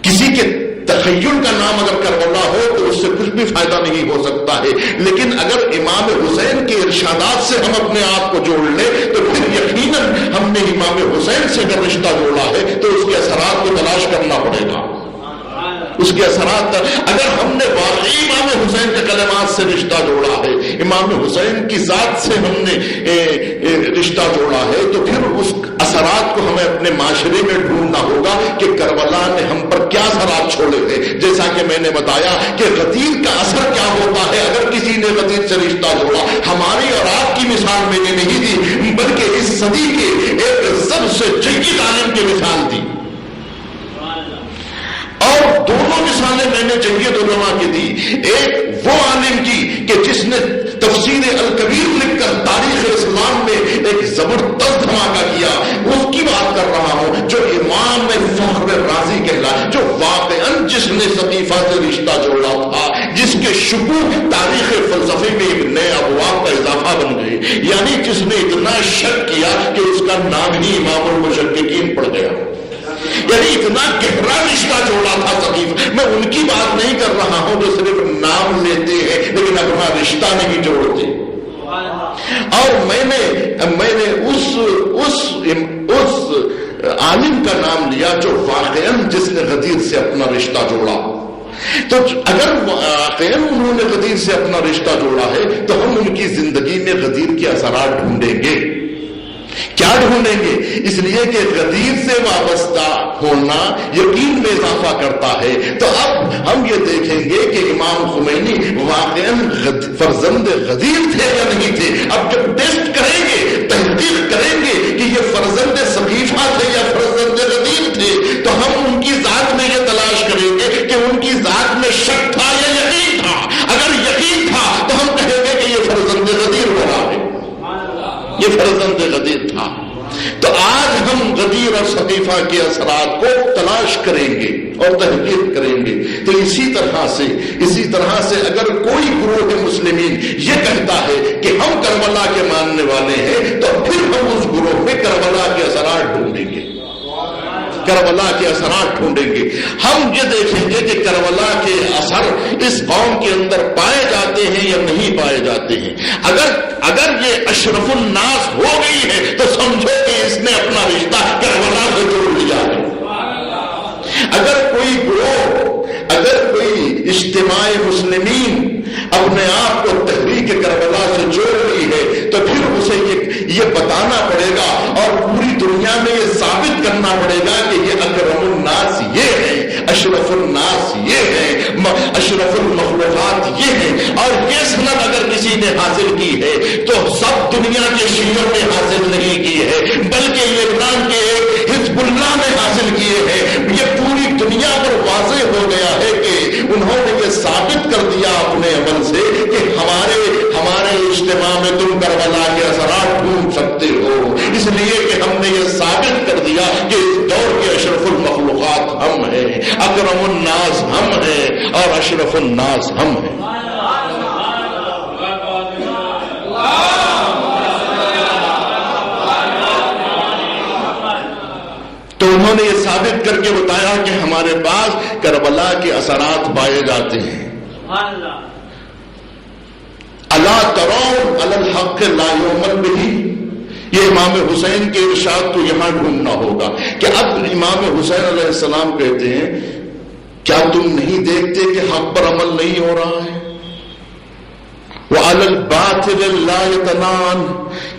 کسی کے تخیل کا نام اگر کربلا ہو تو اس سے کچھ بھی فائدہ نہیں ہو سکتا ہے، لیکن اگر امام حسین کے ارشادات سے ہم اپنے آپ کو جوڑ لیں تو پھر یقیناً ہم نے امام حسین سے اگر رشتہ جوڑا ہے تو اس کے اثرات کو تلاش کرنا پڑے گا۔ اس کے اثرات اگر ہم نے واقعی امام حسین کے کلمات سے رشتہ جوڑا ہے، امام حسین کی ذات سے ہم نے رشتہ جوڑا ہے، تو پھر اس اثرات کو ہمیں اپنے معاشرے میں ڈھونڈنا ہوگا کہ کربلا نے ہم پر کیا اثرات چھوڑے تھے۔ جیسا کہ میں نے بتایا کہ غدیر کا اثر کیا ہوتا ہے اگر کسی نے غدیر سے رشتہ جوڑا۔ ہماری اور آپ کی مثال میں نے نہیں دی بلکہ اس صدی کے ایک سب سے جید عالم کی مثال دی، اور دونوں مثالیں میں نے جید علماء کی دی۔ ایک وہ عالم کی کہ جس نے تفسیر الکبیر لکھ کر تاریخ اسلام میں ایک زبردست دھماکہ کیا، اس کی بات کر رہا ہوں، جو امام فخر رازی کہلائے، جو واقعاً جس نے سقیفہ سے رشتہ جوڑا تھا، جس کے شکوک تاریخ فلسفے میں ایک نئے ابواب کا اضافہ بن گئے، یعنی جس نے اتنا شک کیا کہ اس کا نام ہی امام المشککین پڑ گیا، یعنی اتنا گہرا رشتہ جوڑا تھا سقیفہ۔ میں ان کی بات نہیں کر رہا ہوں جو صرف نام لیتے ہیں لیکن اپنا رشتہ نہیں جوڑتے۔ اور میں نے اس عالم کا نام لیا جو واقعاً جس نے غدیر سے اپنا رشتہ جوڑا. تو اگر واقعاً انہوں نے غدیر سے اپنا رشتہ جوڑا ہے تو ہم ان کی زندگی میں غدیر کے اثرات ڈھونڈیں گے. کیا ڈھونڈیں گے؟ اس لیے کہ غدیر سے وابستہ ہونا یقین میں اضافہ کرتا ہے. تو اب ہم یہ دیکھیں گے کہ امام خمینی واقعاً فرزند غدیر تھے یا نہیں تھے. اب جب ٹیسٹ کریں گے، تحقیق کریں گے کہ یہ فرزند ثقیفہ تھے یا فرزند غدیر تھے، تو ہم ان کی ذات میں یہ تلاش کریں گے کہ ان کی ذات میں شک تھا یا یقین تھا. اگر یقین تھا تو ہم کہیں گے کہ یہ فرزند غدیر ہو رہا ہے، یہ فرزند غدیر تھا. تو آج ہم غدیر اور ثقیفہ کے اثرات کو تلاش کریں گے اور تحقیق کریں گے. تو اسی طرح سے اگر کوئی گروہ مسلمین یہ کہتا ہے کہ ہم کربلا کے ماننے والے ہیں، تو پھر ہم اس گروہ میں کربلا کے اثرات ڈھونڈیں گے، کربلا کے اثرات ڈھونڈیں گے. ہم یہ دیکھیں گے کہ کربلا کے اثر اس قوم کے اندر پائے جاتے ہیں یا نہیں پائے جاتے ہیں. اگر یہ اشرف الناس ہو گئی ہے تو سمجھو کہ اس نے اپنا رشتہ کربلا سے جوڑ لیا ہے. اگر کوئی اجتماع مسلمین اپنے آپ کو تحریک کربلا سے جوڑ رہی ہے، تو پھر اسے یہ بتانا پڑے گا اور پوری دنیا میں یہ ثابت کرنا پڑے گا کہ یہ اکرم الناس یہ ہے، اشرف الناس یہ ہے، اشرف المخلوقات یہ ہے. اور یہ سند اگر کسی نے حاصل کی ہے تو سب دنیا کے شیعوں نے حاصل نہیں کی ہے، بلکہ لبنان کے ایک حزب اللہ نے حاصل کیے ہیں. یہ پوری دنیا پر واضح ہو گیا ہے کہ انہوں نے یہ ثابت کر دیا اپنے عمل سے کہ ہمارے اجتماع میں تم کربلا کے اثرات ڈھونڈ سکتے ہو. اس لیے کہ ہم نے یہ ثابت کر دیا کہ اس دور کے اشرف المخلوقات ہم ہیں، اکرم الناس ہم ہیں اور اشرف الناس ہم ہیں. تو انہوں نے یہ ثابت کر کے بتایا کہ ہمارے پاس کربلا کے اثرات پائے جاتے ہیں. الا ترون علی الحق لا یعمل بہ، یہ امام حسین کے ارشاد کو یہاں ڈھونڈنا ہوگا کہ اب امام حسین علیہ السلام کہتے ہیں کیا تم نہیں دیکھتے کہ حق پر عمل نہیں ہو رہا ہے؟ وعلی الباطل لا یتنان،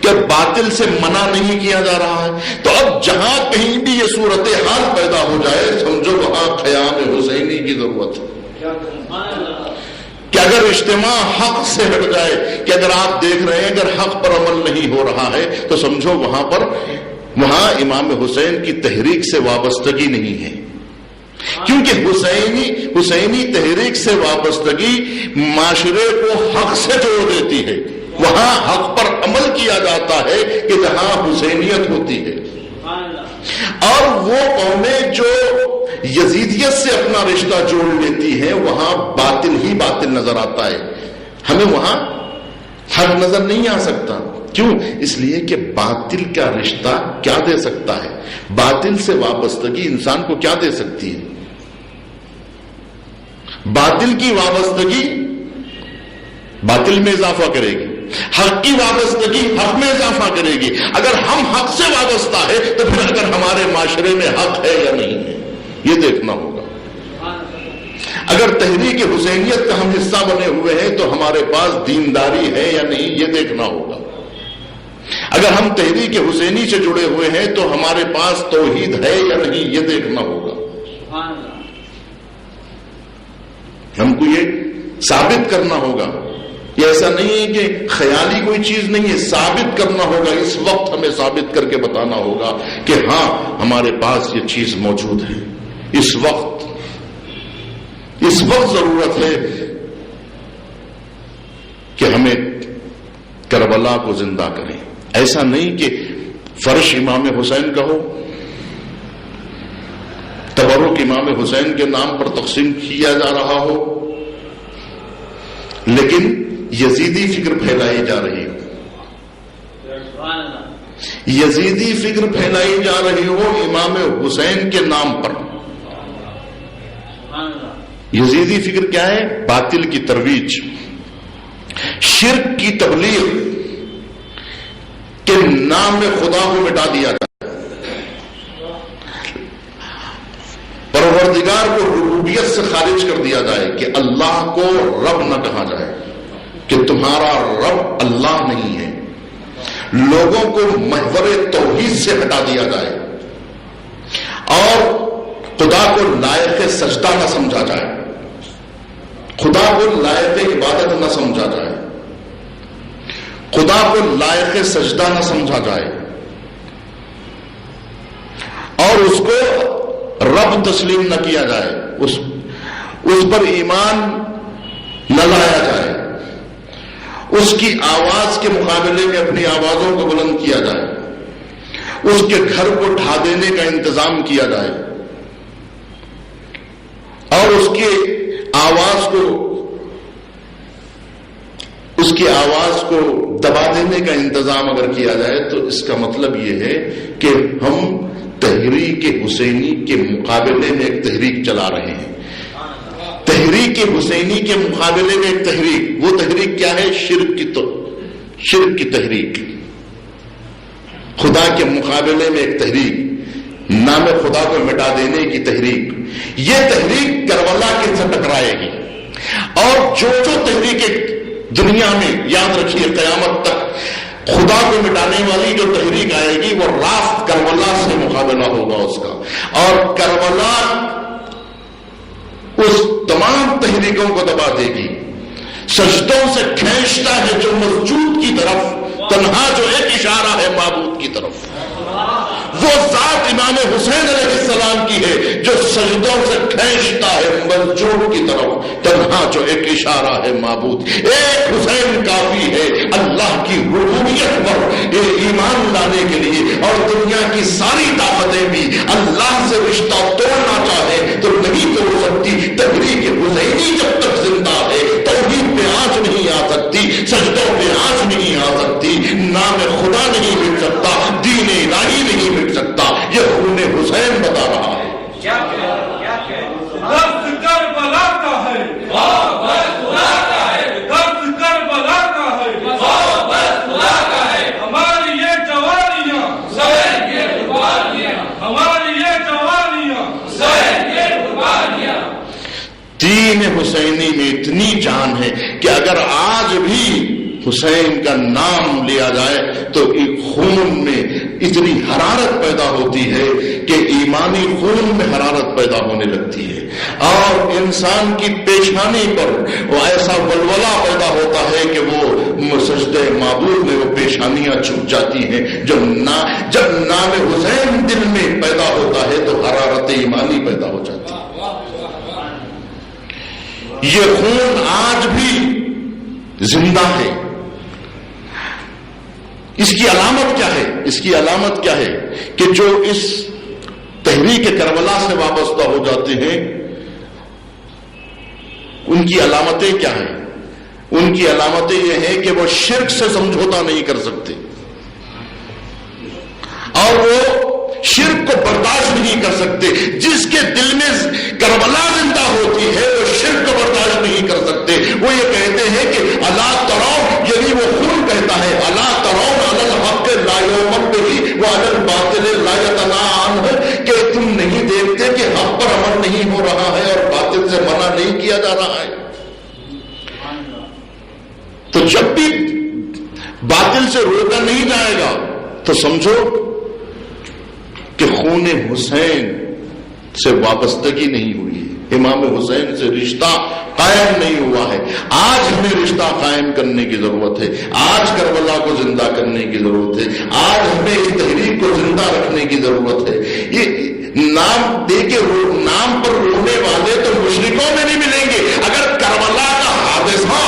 کہ باطل سے منع نہیں کیا جا رہا ہے. تو اب جہاں کہیں بھی یہ صورتحال پیدا ہو جائے سمجھو وہاں قیام حسینی کی ضرورت ہے. کہ اگر اجتماع حق سے ہٹ جائے، کہ اگر آپ دیکھ رہے ہیں اگر حق پر عمل نہیں ہو رہا ہے تو سمجھو وہاں امام حسین کی تحریک سے وابستگی نہیں ہے. کیونکہ حسینی تحریک سے وابستگی معاشرے کو حق سے جوڑ دیتی ہے. وہاں حق پر عمل کیا جاتا ہے کہ جہاں حسینیت ہوتی ہے. اور وہ قومیں جو یزیدیت سے اپنا رشتہ جوڑ لیتی ہیں وہاں باطل ہی باطل نظر آتا ہے. ہمیں وہاں حق نظر نہیں آ سکتا. کیوں؟ اس لیے کہ باطل کا رشتہ کیا دے سکتا ہے؟ باطل سے وابستگی انسان کو کیا دے سکتی ہے؟ باطل کی وابستگی باطل میں اضافہ کرے گی، حق کی وابستگی حق میں اضافہ کرے گی. اگر ہم حق سے وابستہ ہے تو پھر اگر ہمارے معاشرے میں حق ہے یا نہیں ہے یہ دیکھنا ہوگا. اگر تحریک حسینیت کا ہم حصہ بنے ہوئے ہیں تو ہمارے پاس دینداری ہے یا نہیں یہ دیکھنا ہوگا. اگر ہم تحریک حسینی سے جڑے ہوئے ہیں تو ہمارے پاس توحید ہے یا نہیں یہ دیکھنا ہوگا. ہم کو یہ ثابت کرنا ہوگا. یہ ایسا نہیں ہے کہ خیالی کوئی چیز نہیں ہے، ثابت کرنا ہوگا. اس وقت ہمیں ثابت کر کے بتانا ہوگا کہ ہاں ہمارے پاس یہ چیز موجود ہے. اس وقت ضرورت ہے کہ ہمیں کربلا کو زندہ کریں. ایسا نہیں کہ فرش امام حسین کا ہو، تبرک امام حسین کے نام پر تقسیم کیا جا رہا ہو، لیکن یزیدی فکر پھیلائی جا رہی ہو، یزیدی فکر پھیلائی جا رہی ہو امام حسین کے نام پر. یزیدی فکر کیا ہے؟ باطل کی ترویج، شرک کی تبلیغ. کہ نام میں خدا کو مٹا دیا جائے، پروردگار کو ربوبیت سے خارج کر دیا جائے، کہ اللہ کو رب نہ کہا جائے، کہ تمہارا رب اللہ نہیں ہے، لوگوں کو محور توحید سے ہٹا دیا جائے اور خدا کو لائق سجدہ نہ سمجھا جائے، خدا کو لائق عبادت نہ سمجھا جائے، خدا کو لائق سجدہ نہ سمجھا جائے، اور اس کو رب تسلیم نہ کیا جائے، اس پر ایمان نہ لایا جائے، اس کی آواز کے مقابلے میں اپنی آوازوں کو بلند کیا جائے، اس کے گھر کو ڈھا دینے کا انتظام کیا جائے اور اس کی آواز کو دبا دینے کا انتظام اگر کیا جائے، تو اس کا مطلب یہ ہے کہ ہم تحریک حسینی کے مقابلے میں ایک تحریک چلا رہے ہیں۔ تحریک حسینی کے مقابلے میں ایک تحریک، وہ تحریک کیا ہے؟ شرک کی تحریک، خدا کے مقابلے میں ایک تحریک، نام خدا کو مٹا دینے کی تحریک۔ یہ تحریک کربلا کے سے ٹکرائے گی، اور جو تحریک دنیا میں، یاد رکھیے قیامت تک خدا کو مٹانے والی جو تحریک آئے گی، وہ راست کربلا سے مقابلہ ہوگا اس کا، اور کربلا اس تمام تحریکوں کو دبا دے گی۔ سجدوں سے کھینچتا ہے جو مسجود کی طرف، تنہا جو ایک اشارہ ہے معبود کی طرف، وہ ذات امام حسین علیہ السلام کی ہے جو سجدوں سے کھینچتا ہے مسجود کی طرف، تنہا جو ایک اشارہ ہے معبود۔ ایک حسین کافی ہے اللہ کی ربوبیت پر ایمان لانے کے لیے، اور دنیا کی ساری طاقتیں بھی اللہ سے رشتہ توڑنا چاہے تو نہیں توڑ سکتی۔ تحریک حسینی جب تک زندہ ہے، توحید پہ آنچ نہیں آ سکتی، سجدوں پہ آنچ نہیں آ سکتی، نام خدا نہیں مٹ سکتا، دین الہی نہیں مٹ سکتا۔ یہ خون حسین بتا رہا ہے۔ لفظ کربلا کا ہے، لفظ کربلا کا ہے، ہماری یہ جوانیاں، ہماری یہ جوانیاں، دین حسینی میں اتنی جان ہے کہ اگر آج بھی حسین کا نام لیا جائے تو خون میں اتنی حرارت پیدا ہوتی ہے کہ ایمانی خون میں حرارت پیدا ہونے لگتی ہے، اور انسان کی پیشانی پر وہ ایسا ولولہ پیدا ہوتا ہے کہ وہ سجدہ معبود میں وہ پیشانیاں چھپ جاتی ہیں۔ جب نام حسین دل میں پیدا ہوتا ہے تو حرارت ایمانی پیدا ہو جاتی ہے۔ یہ خون آج بھی زندہ ہے۔ اس کی علامت کیا ہے؟ اس کی علامت کیا ہے کہ جو اس تحریک کربلا سے وابستہ ہو جاتے ہیں، ان کی علامتیں کیا ہیں؟ ان کی علامتیں یہ ہیں کہ وہ شرک سے سمجھوتا نہیں کر سکتے، اور وہ شرک کو برداشت نہیں کر سکتے۔ جس کے دل میں کربلا زندہ ہوتی ہے وہ شرک کو برداشت نہیں کر سکتے۔ وہ یہ کہتے ہیں کہ الا ترون، یعنی وہ خون کہتا ہے الا ترون علی الحق لا یؤمن به وعلی الباطل لا یتناہى عنہ، کہ تم نہیں دیکھتے کہ حق پر عمل نہیں ہو رہا ہے اور باطل سے منع نہیں کیا جا رہا ہے۔ تو جب بھی باطل سے روکا نہیں جائے گا تو سمجھو کہ خون حسین سے وابستگی نہیں ہوئی ہے، امام حسین سے رشتہ قائم نہیں ہوا ہے۔ آج ہمیں رشتہ قائم کرنے کی ضرورت ہے، آج کربلا کو زندہ کرنے کی ضرورت ہے، آج ہمیں اس تحریک کو زندہ رکھنے کی ضرورت ہے۔ یہ نام دے کے نام پر رونے والے تو مشرکوں میں نہیں ملیں گے۔ اگر کربلا کا حادثہ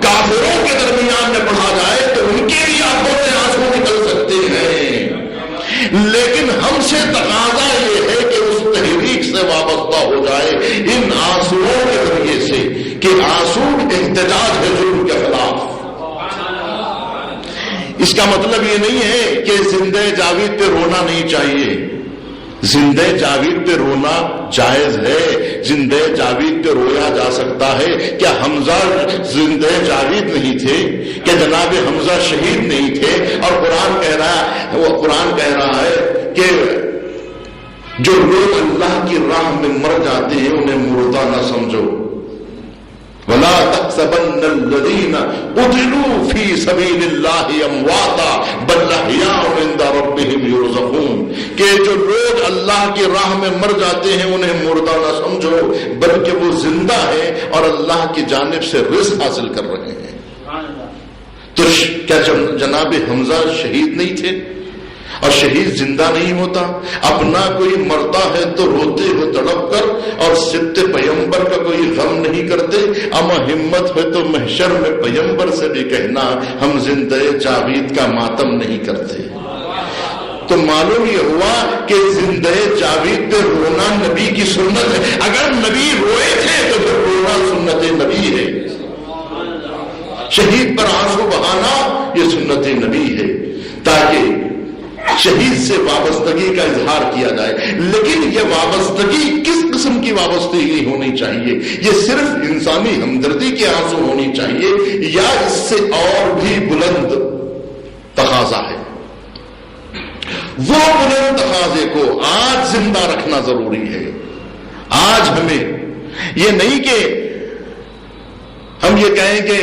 کافروں کے درمیان میں پڑھا جائے تو ان کے بھی آنکھوں سے آنسو نکل سکتے ہیں، لیکن ہم سے تقاضا یہ ہے کہ اس تحریک سے وابستہ ہو جائے ان آنسوؤں کے ذریعے سے، کہ آنسو احتجاج ہے ظلم کے خلاف۔ اس کا مطلب یہ نہیں ہے کہ زندہ جاوید پہ رونا نہیں چاہیے، زندہ جاوید پہ رونا جائز ہے، زندہ جاوید پہ رویا جا سکتا ہے؟ کیا حمزہ زندہ جاوید نہیں تھے؟ کیا جناب حمزہ شہید نہیں تھے؟ اور قرآن کہہ رہا ہے کہ جو لوگ اللہ کی راہ میں مر جاتے ہیں انہیں مردہ نہ سمجھو، وَلَا تَحْسَبَنَّ الَّذِينَ قُتِلُوا فِي سَبِيلِ اللَّهِ أَمْوَاتًا بَلْ أَحْيَاءٌ عِندَ رَبِّهِمْ يُرْزَقُونَ کہ جو لوگ اللہ کی راہ میں مر جاتے ہیں انہیں مردہ نہ سمجھو بلکہ وہ زندہ ہیں اور اللہ کی جانب سے رزق حاصل کر رہے ہیں۔ تو کیا جناب حمزہ شہید نہیں تھے؟ اور شہید زندہ نہیں ہوتا؟ اپنا کوئی مرتا ہے تو روتے ہو تڑپ کر اور ست پیمبر کا کوئی غم نہیں کرتے؟ اما ہمت ہے تو محشر میں پیمبر سے بھی کہنا ہم زندہ جاوید کا ماتم نہیں کرتے۔ تو معلوم یہ ہوا کہ زندہ جاوید پہ رونا نبی کی سنت ہے۔ اگر نبی روئے تھے تو پھر رونا سنت نبی ہے، شہید پر آنسو بہانا یہ سنت نبی ہے تاکہ شہید سے وابستگی کا اظہار کیا جائے۔ لیکن یہ وابستگی کس قسم کی وابستگی ہونی چاہیے؟ یہ صرف انسانی ہمدردی کے آنسو ہونی چاہیے یا اس سے اور بھی بلند تقاضا ہے؟ وہ بلند تقاضے کو آج زندہ رکھنا ضروری ہے۔ آج ہمیں یہ نہیں کہ ہم یہ کہیں کہ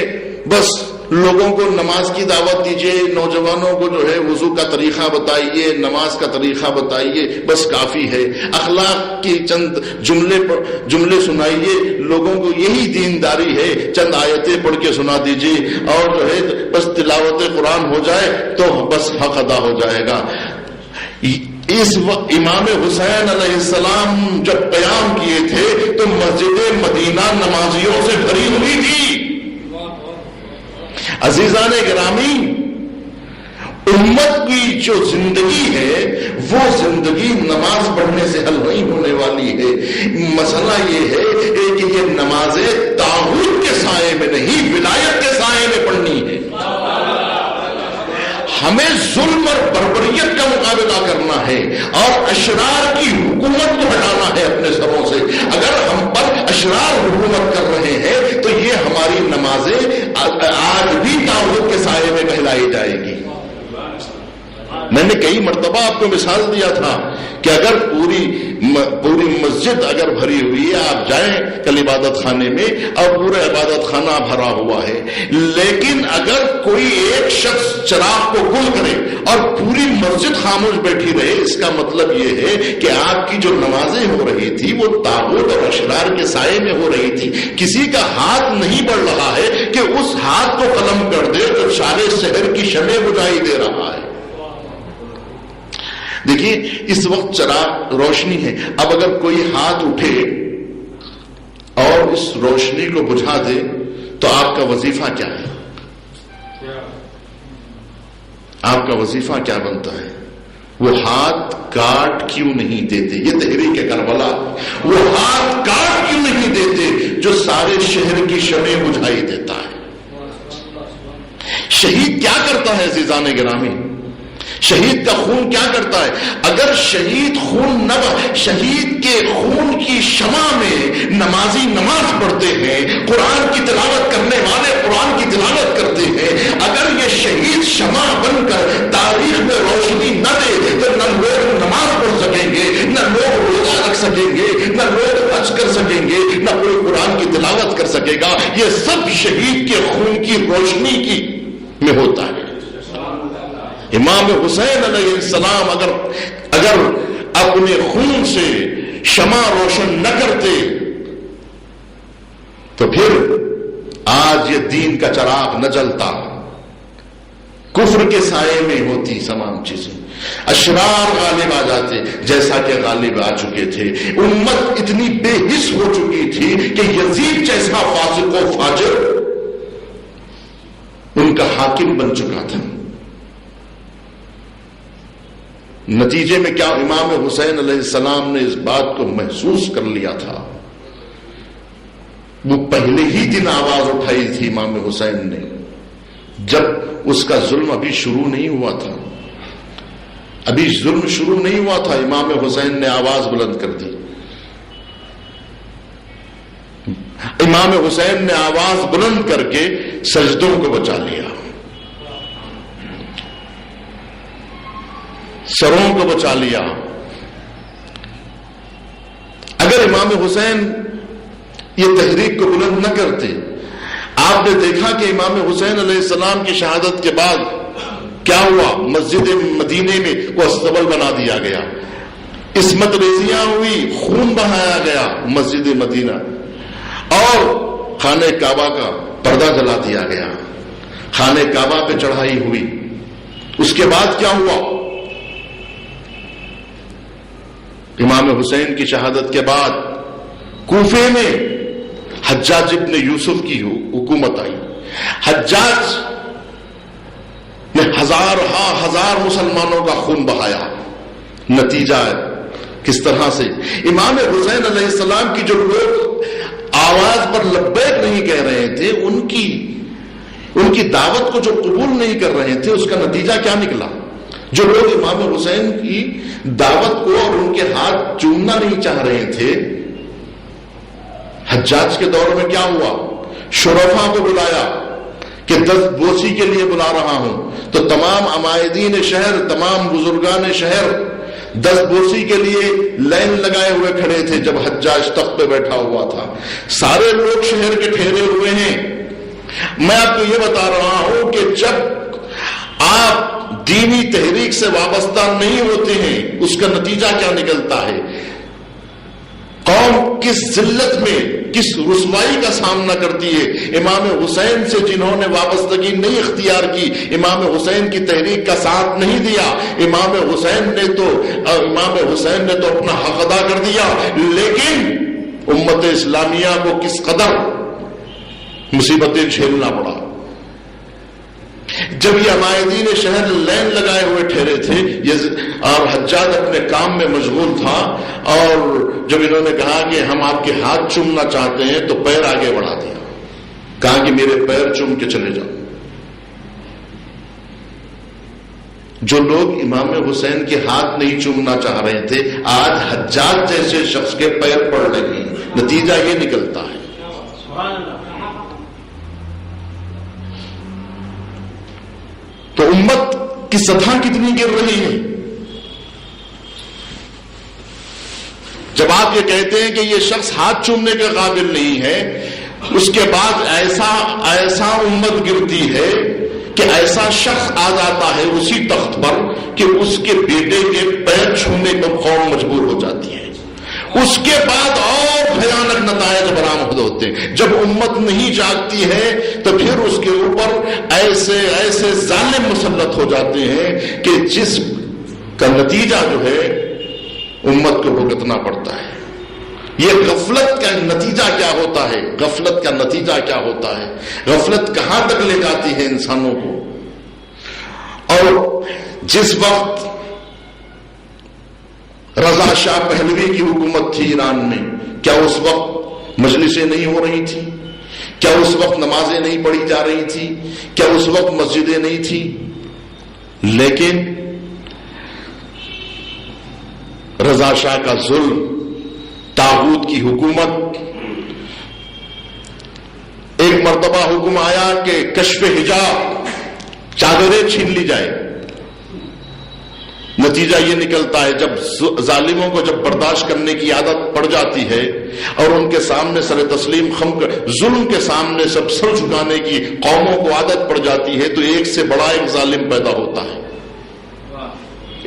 بس لوگوں کو نماز کی دعوت دیجئے، نوجوانوں کو جو ہے وضو کا طریقہ بتائیے، نماز کا طریقہ بتائیے، بس کافی ہے۔ اخلاق کی چند جملے سنائیے، لوگوں کو یہی دینداری ہے، چند آیتیں پڑھ کے سنا دیجئے اور جو ہے بس تلاوت قرآن ہو جائے تو بس حق ادا ہو جائے گا۔ اس وقت امام حسین علیہ السلام جب قیام کیے تھے تو مسجد مدینہ نمازیوں سے بھری ہوئی تھی۔ عزیزان گرامی، امت کی جو زندگی ہے وہ زندگی نماز پڑھنے سے حل نہیں ہونے والی ہے۔ مسئلہ یہ ہے کہ یہ نمازیں طاغوت کے سائے میں نہیں، ولایت کے سائے میں پڑھنی ہے۔ ہمیں ظلم اور بربریت کا مقابلہ کرنا ہے اور اشرار کی حکومت کو ہٹانا ہے اپنے سروں سے۔ اگر ہم پر اشرار حکومت کر رہے ہیں تو یہ ہماری نمازیں آج بھی طاغوت کے سائے میں کہلائی جائے گی۔ میں نے کئی مرتبہ آپ کو مثال دیا تھا کہ اگر پوری مسجد اگر بھری ہوئی ہے، آپ جائیں کل عبادت خانے میں اور پورا عبادت خانہ بھرا ہوا ہے، لیکن اگر کوئی ایک شخص چراغ کو گل کرے اور پوری مسجد خاموش بیٹھی رہے، اس کا مطلب یہ ہے کہ آپ کی جو نمازیں ہو رہی تھی وہ طاغوت اور اشرار کے سائے میں ہو رہی تھی۔ کسی کا ہاتھ نہیں بڑھ رہا ہے کہ اس ہاتھ کو قلم کر دے جو سارے شہر کی شمع بجھائی دے رہا ہے۔ دیکھیے اس وقت چراغ روشنی ہے، اب اگر کوئی ہاتھ اٹھے اور اس روشنی کو بجھا دے تو آپ کا وظیفہ کیا ہے؟ آپ کا وظیفہ کیا بنتا ہے؟ وہ ہاتھ کاٹ کیوں نہیں دیتے؟ یہ تحریک کربلا، وہ ہاتھ کاٹ کیوں نہیں دیتے جو سارے شہر کی شمع بجھائی دیتا ہے؟ شہید کیا کرتا ہے عزیزان گرامی؟ شہید کا خون کیا کرتا ہے؟ اگر شہید شہید کے خون کی شمع میں نمازی نماز پڑھتے ہیں، قرآن کی تلاوت کرنے والے قرآن کی تلاوت کرتے ہیں، اگر یہ شہید شمع بن کر تاریخ میں روشنی نہ دے تو نہ لوگ نماز پڑھ سکیں گے، نہ لوگ روزہ رکھ سکیں گے، نہ لوگ حج کر سکیں گے، نہ کوئی قرآن کی تلاوت کر سکے گا۔ یہ سب شہید کے خون کی روشنی کی میں ہوتا ہے۔ امام حسین علیہ السلام اگر اپنے خون سے شمع روشن نہ کرتے تو پھر آج یہ دین کا چراغ نہ جلتا، کفر کے سائے میں ہوتی تمام چیزیں، اشرار غالب آ جاتے جیسا کہ غالب آ چکے تھے۔ امت اتنی بے حس ہو چکی تھی کہ یزید جیسا فاسق و فاجر ان کا حاکم بن چکا تھا۔ نتیجے میں کیا امام حسین علیہ السلام نے اس بات کو محسوس کر لیا تھا، وہ پہلے ہی دن آواز اٹھائی تھی امام حسین نے، جب اس کا ظلم ابھی شروع نہیں ہوا تھا، ابھی ظلم شروع نہیں ہوا تھا، امام حسین نے آواز بلند کر دی امام حسین نے آواز بلند کر کے سجدوں کو بچا لیا، سروں کو بچا لیا۔ اگر امام حسین یہ تحریک کو بلند نہ کرتے، آپ نے دیکھا کہ امام حسین علیہ السلام کی شہادت کے بعد کیا ہوا؟ مسجد مدینے میں کو استبل بنا دیا گیا، عصمت ریزیاں ہوئی، خون بہایا گیا مسجد مدینہ، اور خانہ کعبہ کا پردہ جلا دیا گیا، خانہ کعبہ پہ چڑھائی ہوئی۔ اس کے بعد کیا ہوا؟ امام حسین کی شہادت کے بعد کوفے میں حجاج ابن یوسف کی حکومت آئی۔ حجاج نے ہزار مسلمانوں کا خون بہایا۔ نتیجہ کس طرح سے امام حسین علیہ السلام کی جو لوگ آواز پر لبیک نہیں کہہ رہے تھے، ان کی دعوت کو جو قبول نہیں کر رہے تھے، اس کا نتیجہ کیا نکلا؟ جو لوگ امام حسین کی دعوت کو اور ان کے ہاتھ چومنا نہیں چاہ رہے تھے، حجاج کے دور میں کیا ہوا؟ شرفا کو بلایا کہ دست بوسی کے لیے بلا رہا ہوں، تو تمام عمائدین شہر، تمام بزرگان شہر دست بوسی کے لیے لائن لگائے ہوئے کھڑے تھے۔ جب حجاج تخت پہ بیٹھا ہوا تھا، سارے لوگ شہر کے ٹھہرے ہوئے ہیں۔ میں آپ کو یہ بتا رہا ہوں کہ جب آپ دینی تحریک سے وابستہ نہیں ہوتے ہیں، اس کا نتیجہ کیا نکلتا ہے؟ قوم کس ذلت میں، کس رسوائی کا سامنا کرتی ہے۔ امام حسین سے جنہوں نے وابستگی نہیں اختیار کی، امام حسین کی تحریک کا ساتھ نہیں دیا، امام حسین نے تو اپنا حق ادا کر دیا، لیکن امت اسلامیہ کو کس قدر مصیبتیں جھیلنا پڑا۔ جب یہ عمائدین شہر لائن لگائے ہوئے ٹھہرے تھے اور حجاج اپنے کام میں مشغول تھا، اور جب انہوں نے کہا کہ ہم آپ کے ہاتھ چومنا چاہتے ہیں، تو پیر آگے بڑھا دیا، کہا کہ میرے پیر چوم کے چلے جاؤ۔ جو لوگ امام حسین کے ہاتھ نہیں چومنا چاہ رہے تھے، آج حجاج جیسے شخص کے پیر پڑ رہے ہیں۔ نتیجہ یہ نکلتا ہے۔ تو امت کی سطح کتنی گر رہی ہے؟ جب آپ یہ کہتے ہیں کہ یہ شخص ہاتھ چومنے کے قابل نہیں ہے، اس کے بعد ایسا امت گرتی ہے کہ ایسا شخص آ جاتا ہے اسی تخت پر کہ اس کے بیٹے کے پیر چھونے کو قوم مجبور ہو جاتی ہے۔ اس کے بعد اور بھیانک نتائج برآمد ہوتے ہیں۔ جب امت نہیں جاگتی ہے تو پھر اس کے اوپر ایسے ظالم مسلط ہو جاتے ہیں کہ جس کا نتیجہ جو ہے امت کو بھگتنا پڑتا ہے۔ یہ غفلت کا نتیجہ کیا ہوتا ہے؟ غفلت کا نتیجہ کیا ہوتا ہے؟ غفلت کہاں تک لے جاتی ہے انسانوں کو؟ اور جس وقت رضا شاہ پہلوی کی حکومت تھی ایران میں، کیا اس وقت مجلسیں نہیں ہو رہی تھی؟ کیا اس وقت نمازیں نہیں پڑھی جا رہی تھی؟ کیا اس وقت مسجدیں نہیں تھی؟ لیکن رضا شاہ کا ظلم، طاغوت کی حکومت، ایک مرتبہ حکم آیا کہ کشف حجاب، چادریں چھین لی جائے۔ نتیجہ یہ نکلتا ہے جب ظالموں کو جب برداشت کرنے کی عادت پڑ جاتی ہے اور ان کے سامنے سر تسلیم خم کر ظلم کے سامنے سب سر جھکانے کی قوموں کو عادت پڑ جاتی ہے، تو ایک سے بڑا ایک ظالم پیدا ہوتا ہے،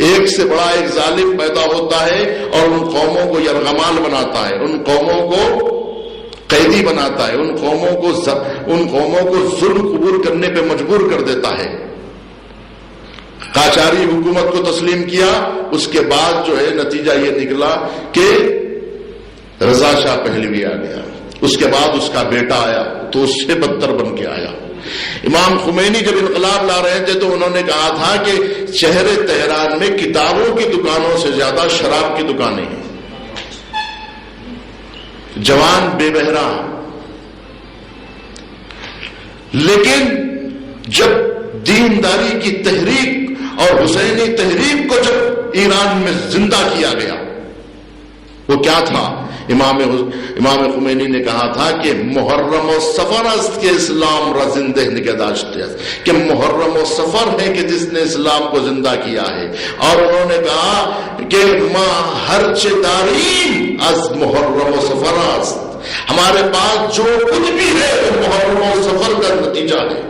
ایک سے بڑا ایک ظالم پیدا ہوتا ہے اور ان قوموں کو یرغمال بناتا ہے، ان قوموں کو قیدی بناتا ہے، ان قوموں کو ظلم قبول کرنے پہ مجبور کر دیتا ہے۔ قاجاری حکومت کو تسلیم کیا، اس کے بعد جو ہے نتیجہ یہ نکلا کہ رضا شاہ پہلوی آ گیا، اس کے بعد اس کا بیٹا آیا تو اس سے بدتر بن کے آیا۔ امام خمینی جب انقلاب لا رہے تھے تو انہوں نے کہا تھا کہ شہر تہران میں کتابوں کی دکانوں سے زیادہ شراب کی دکانیں ہیں۔ جوان بے بہرا، لیکن جب دینداری کی تحریک اور حسینی تحریک کو جب ایران میں زندہ کیا گیا، وہ کیا تھا امام خمینی نے کہا تھا کہ محرم و سفر است کہ اسلام را زندہ نگہداشت ہے، کہ محرم و سفر ہے کہ جس نے اسلام کو زندہ کیا ہے. اور انہوں نے کہا کہ ما ہرچ داریم از محرم و سفر است، ہمارے پاس جو کچھ بھی ہے وہ محرم و سفر کا نتیجہ ہے.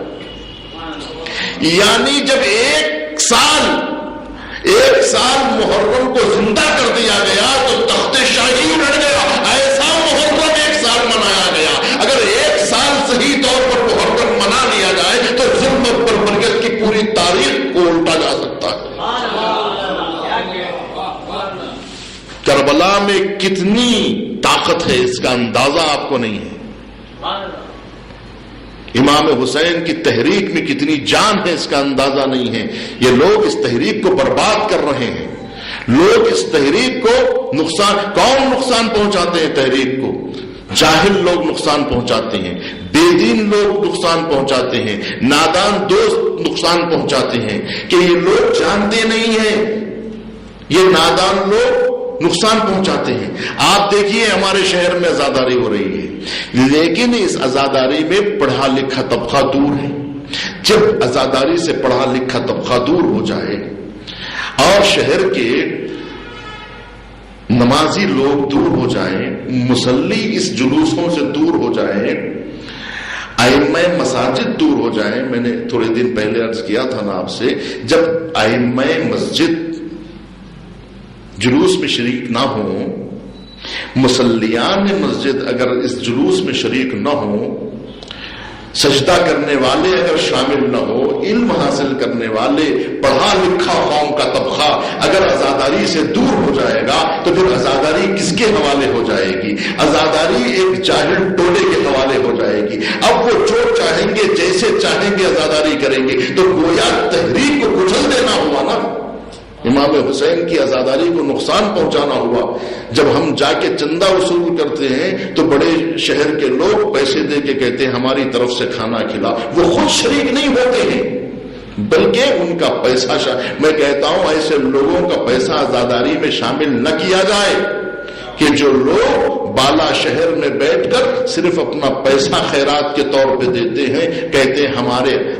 یعنی جب ایک سال محرم کو زندہ کر دیا گیا تو تخت شاہی اڑ گیا. ایسا محرم ایک سال منایا گیا. اگر ایک سال صحیح طور پر محرم منا لیا جائے تو ظلم اور بربریت کی پوری تاریخ کو الٹا جا سکتا ہے. کربلا میں کتنی طاقت ہے اس کا اندازہ آپ کو نہیں ہے. امام حسین کی تحریک میں کتنی جان ہے اس کا اندازہ نہیں ہے. یہ لوگ اس تحریک کو برباد کر رہے ہیں. لوگ اس تحریک کو کون نقصان پہنچاتے ہیں؟ تحریک کو جاہل لوگ نقصان پہنچاتے ہیں، بے دین لوگ نقصان پہنچاتے ہیں، نادان دوست نقصان پہنچاتے ہیں کہ یہ لوگ جانتے نہیں ہیں. یہ نادان لوگ نقصان پہنچاتے ہیں. آپ دیکھیے ہمارے شہر میں عزاداری ہو رہی ہے، لیکن اس عزاداری میں پڑھا لکھا طبقہ دور ہے. جب عزاداری سے پڑھا لکھا طبقہ دور ہو جائے اور شہر کے نمازی لوگ دور ہو جائیں، مصلی اس جلوسوں سے دور ہو جائیں، ائمہ مساجد دور ہو جائیں. میں نے تھوڑے دن پہلے عرض کیا تھا نا آپ سے، جب ائمہ مسجد جلوس میں شریک نہ ہوں، مصلیان مسجد اگر اس جلوس میں شریک نہ ہوں، سجدہ کرنے والے اگر شامل نہ ہو، علم حاصل کرنے والے پڑھا لکھا قوم کا طبقہ اگر عزاداری سے دور ہو جائے گا تو پھر عزاداری کس کے حوالے ہو جائے گی؟ عزاداری ایک جاہل ٹولے کے حوالے ہو جائے گی. اب وہ جو چاہیں گے جیسے چاہیں گے عزاداری کریں گے، تو گویا تحریک کو کچل دینا ہوا نا. امام حسین کی عزاداری کو نقصان پہنچانا ہوا. جب ہم جا کے چندہ وصول کرتے ہیں تو بڑے شہر کے لوگ پیسے دے کے کہتے ہیں ہماری طرف سے کھانا کھلا. وہ خود شریک نہیں ہوتے ہیں بلکہ ان کا پیسہ میں کہتا ہوں ایسے لوگوں کا پیسہ عزاداری میں شامل نہ کیا جائے کہ جو لوگ بالا شہر میں بیٹھ کر صرف اپنا پیسہ خیرات کے طور پہ دیتے ہیں، کہتے ہیں